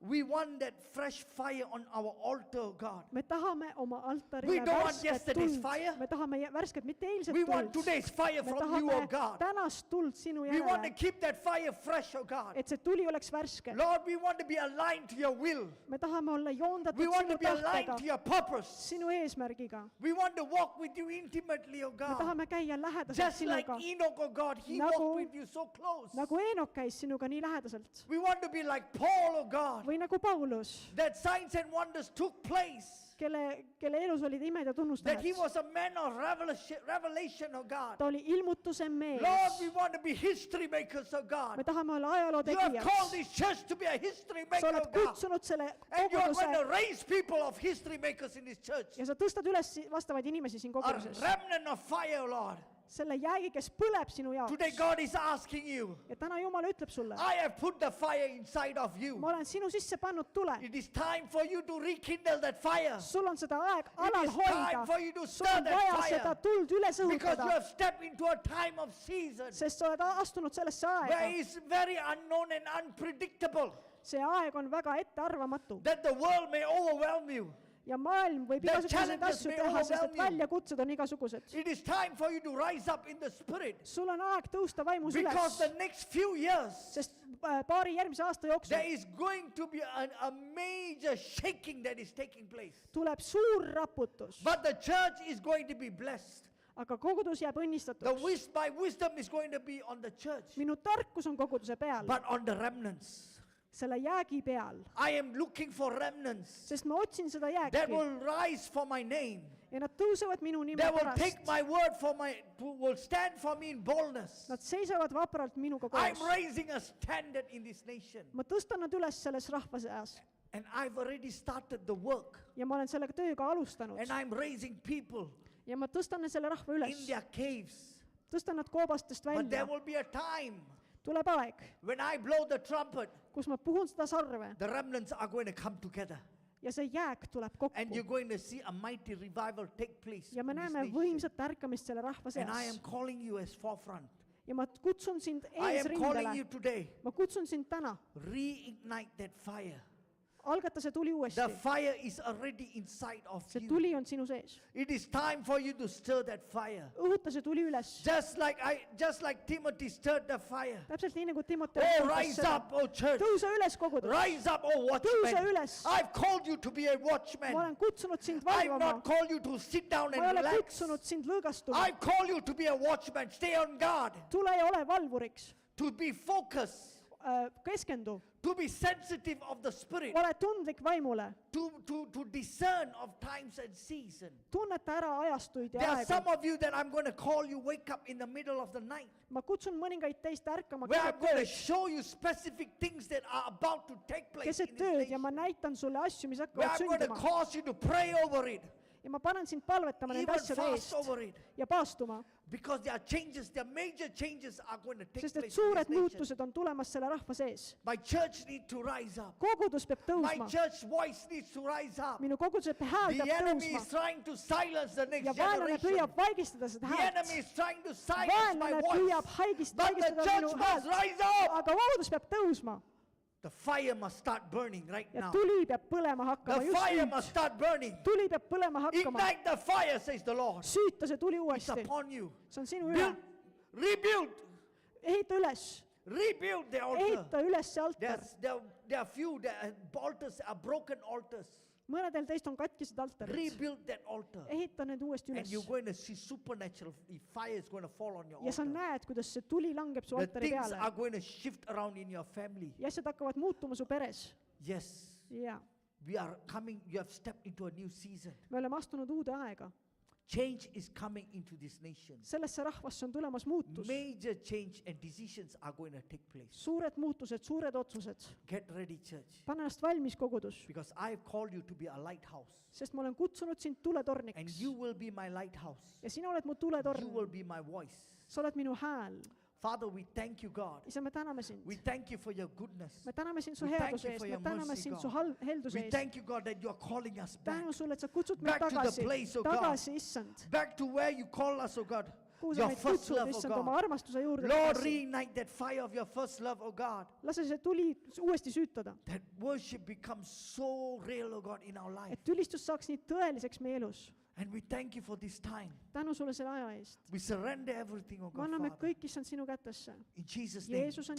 we want that fresh fire on our altar, O God. me tahame oma We altarile don't want värsket yesterday's tuld. fire. Me tahame värsket, mitte eilset We want tuld. today's fire Me from you, O tahame God. tänast tuld sinu We want to järele, keep that fire fresh, O God. et see tuli oleks värske. Lord, we want to be aligned to your will. Me tahame olla We joondatud want to sinu be aligned tahtega, to your purpose. sinu eesmärgiga. We want to walk with you intimately, O Me God. tahame käia lähedaselt Just like sinuga, Enoch, O God, he Nagu- walked with you so close. nagu Eenok käis sinuga nii lähedaselt. We want to be like Paul, O God. Või nagu Paulus, That signs and wonders took place. kelle elus olid imed ja That he tunnustajad. was a man of revelation, O God. Ta oli ilmutuse mees. Lord, we want to be history makers, O God. Me tahame olla ajaloo You have called tegijad. this church to be a history Sa maker, O oled God. kutsunud selle And you are going to koguduse raise people of history makers in this church. ja sa tõstad üles vastavaid inimesi siin A koguduses. remnant of fire, Lord. Selle jäägi, kes põleb sinu jaoks. Today God is asking you, Ja täna Jumal ütleb sulle, I have put the fire inside of you. ma olen sinu sisse pannud tule. It is time for you to rekindle that fire. Sul on seda aeg alal It is time hoida. for you to Sul stir on that vaja fire. seda tuld üles Because you õhutada, have stepped into a time of season sest sa oled astunud sellesse where aega. it's very unknown and unpredictable. See aeg on väga ettearvamatu That the world may overwhelm you. ja maailm võib The igasuguseid challenges asju may teha, sest et overwhelm you. väljakutsed on igasugused. It is time for you to rise up in the spirit. Sul on aeg tõusta vaimus Because üles, the next few years, sest paari järgmise aasta there jooksul is going to be a major shaking that is taking place. tuleb suur raputus, But the church is going to be blessed. aga kogudus jääb õnnistatuks. My wisdom is going to be on the church, Minu tarkus on koguduse peal, but on the remnants. selle jäägi peal, I am looking for remnants sest ma otsin seda that jääki will rise for my name. ja nad tõusevad minu nime They will take pärast. my word will stand for me in boldness. Nad seisavad vapralt minuga I'm koos. raising a standard in this nation. Ma tõstan nad üles selles rahva seas And I've already started the work. ja ma olen selle tööga alustanud And I'm raising people ja ma tõstan selle rahva in üles, their caves. tõstan nad koobastest But there välja. will be a time Tuleb aeg, when I blow the trumpet, kus ma puhun seda sarve the remnants are going to come together. ja see jääk tuleb And you're kokku going to see a mighty revival take place. ja me in this näeme nation. võimsat ärkamist selle rahva And I am seas. calling you as forefront. Ja ma kutsun sind I am calling you eesrindele, today. ma kutsun sind täna, Reignite that fire. algata see tuli The uuesti. fire is already inside of See you. tuli on sinu sees. It is time for you to stir that fire. Õhuta see tuli üles. Just like Timothy stirred the fire. Täpselt nii nagu Timotei Oh, õhutas rise seda. up, oh church. Tõuse üles kogudus. Rise up, oh Tõuse watchman. üles. I've called you to be a Ma watchman. olen kutsunud sind I've valvama. not called you to sit down Ma ei and ole relax. kutsunud sind lõõgastuma. I've called you to be a watchman. Stay on guard. Tule ja ole valvuriks. To be focused. Keskendu. To be sensitive of the spirit. Ole tundlik vaimule. To discern of times and season. Tunneta ära ajastuid ja There are some aegu. of you that I'm going to call you wake up in the middle of the night. Ma kutsun mõningaid teist ärkama Where I'm going to keset show you specific things that are about to take place in tööd this ja ma nation. näitan sulle asju, mis Where hakkavad I'm going to sündima. cause you to pray over it. Ja ma panen sind palvetama nende Even asjade fast eest over it. ja paastuma, Because there are changes, there are major changes are going to take sest et place in suured this nation. muutused on tulemas selle rahva sees. My church needs to rise up. Kogudus peab My tõusma. church voice needs to rise up. Minu koguduse hääl The peab enemy tõusma. is trying to silence the next Ja vaenlane generation. püüab vaigistada seda The häält. enemy is trying to silence my Vaenlane voice. püüab But the vaigistada church minu must häält. rise up. Aga kogudus peab tõusma The fire must start burning right ja now. tuli peab põlema hakkama The just fire nüüd. must start burning. Tuli peab põlema hakkama. Ignite the fire, says the Lord. Süüta see tuli It's uuesti. upon you. See on sinu üle. Build, rebuild, Ehita üles. rebuild the altar. Ehita üles see altar. There are few altars are broken altars. Mõnedel teist on katkised altarid. Rebuild that altar. Ehita need uuesti And üles. you're going to see supernatural fire is going to fall on your Ja sa altar. näed, kuidas see tuli langeb su The altari things peale. are going to shift around in your family. Ja asjad hakkavad muutuma su peres. Yes. Ja We are coming, you have stepped into a new season. me oleme astunud uude aega. Change is coming into this nation. Sellesse rahvasse on tulemas muutus. Major change and decisions are going to take place. Suured muutused, suured otsused. Get ready, church. Pane ennast valmis, kogudus. Because I've called you to be a lighthouse. Sest ma olen kutsunud sind And tuletorniks. you will be my lighthouse. Ja sina oled mu You tuletorn. will be my voice. Sa oled minu hääl. Father, we thank you, God. Isa, me täname sind. We thank you for your goodness. Me täname sind su We thank headuse you eest. for Me your täname mercy, sind God. su helduse We eest. thank you, God, that you are calling us back. Tänu sulle, et sa kutsud meid Back to the tagasi. place, oh God. Tagasi, issand. Back to where you call us, oh God. Kuhu sa Your meid first kutsud, love, oh issand, oma God. armastuse juurde Lord, tagasi. reignite that fire of your first love, oh God. Lase see tuli uuesti süütada. That worship becomes so real, oh God, in our life. Et ülistus saaks nii tõeliseks meie elus. And we thank you for this time. Tänu sulle selle aja eest. We surrender everything, oh Me God, anname Father. kõik, issand, sinu kätesse. In Jesus' name. Jeesus on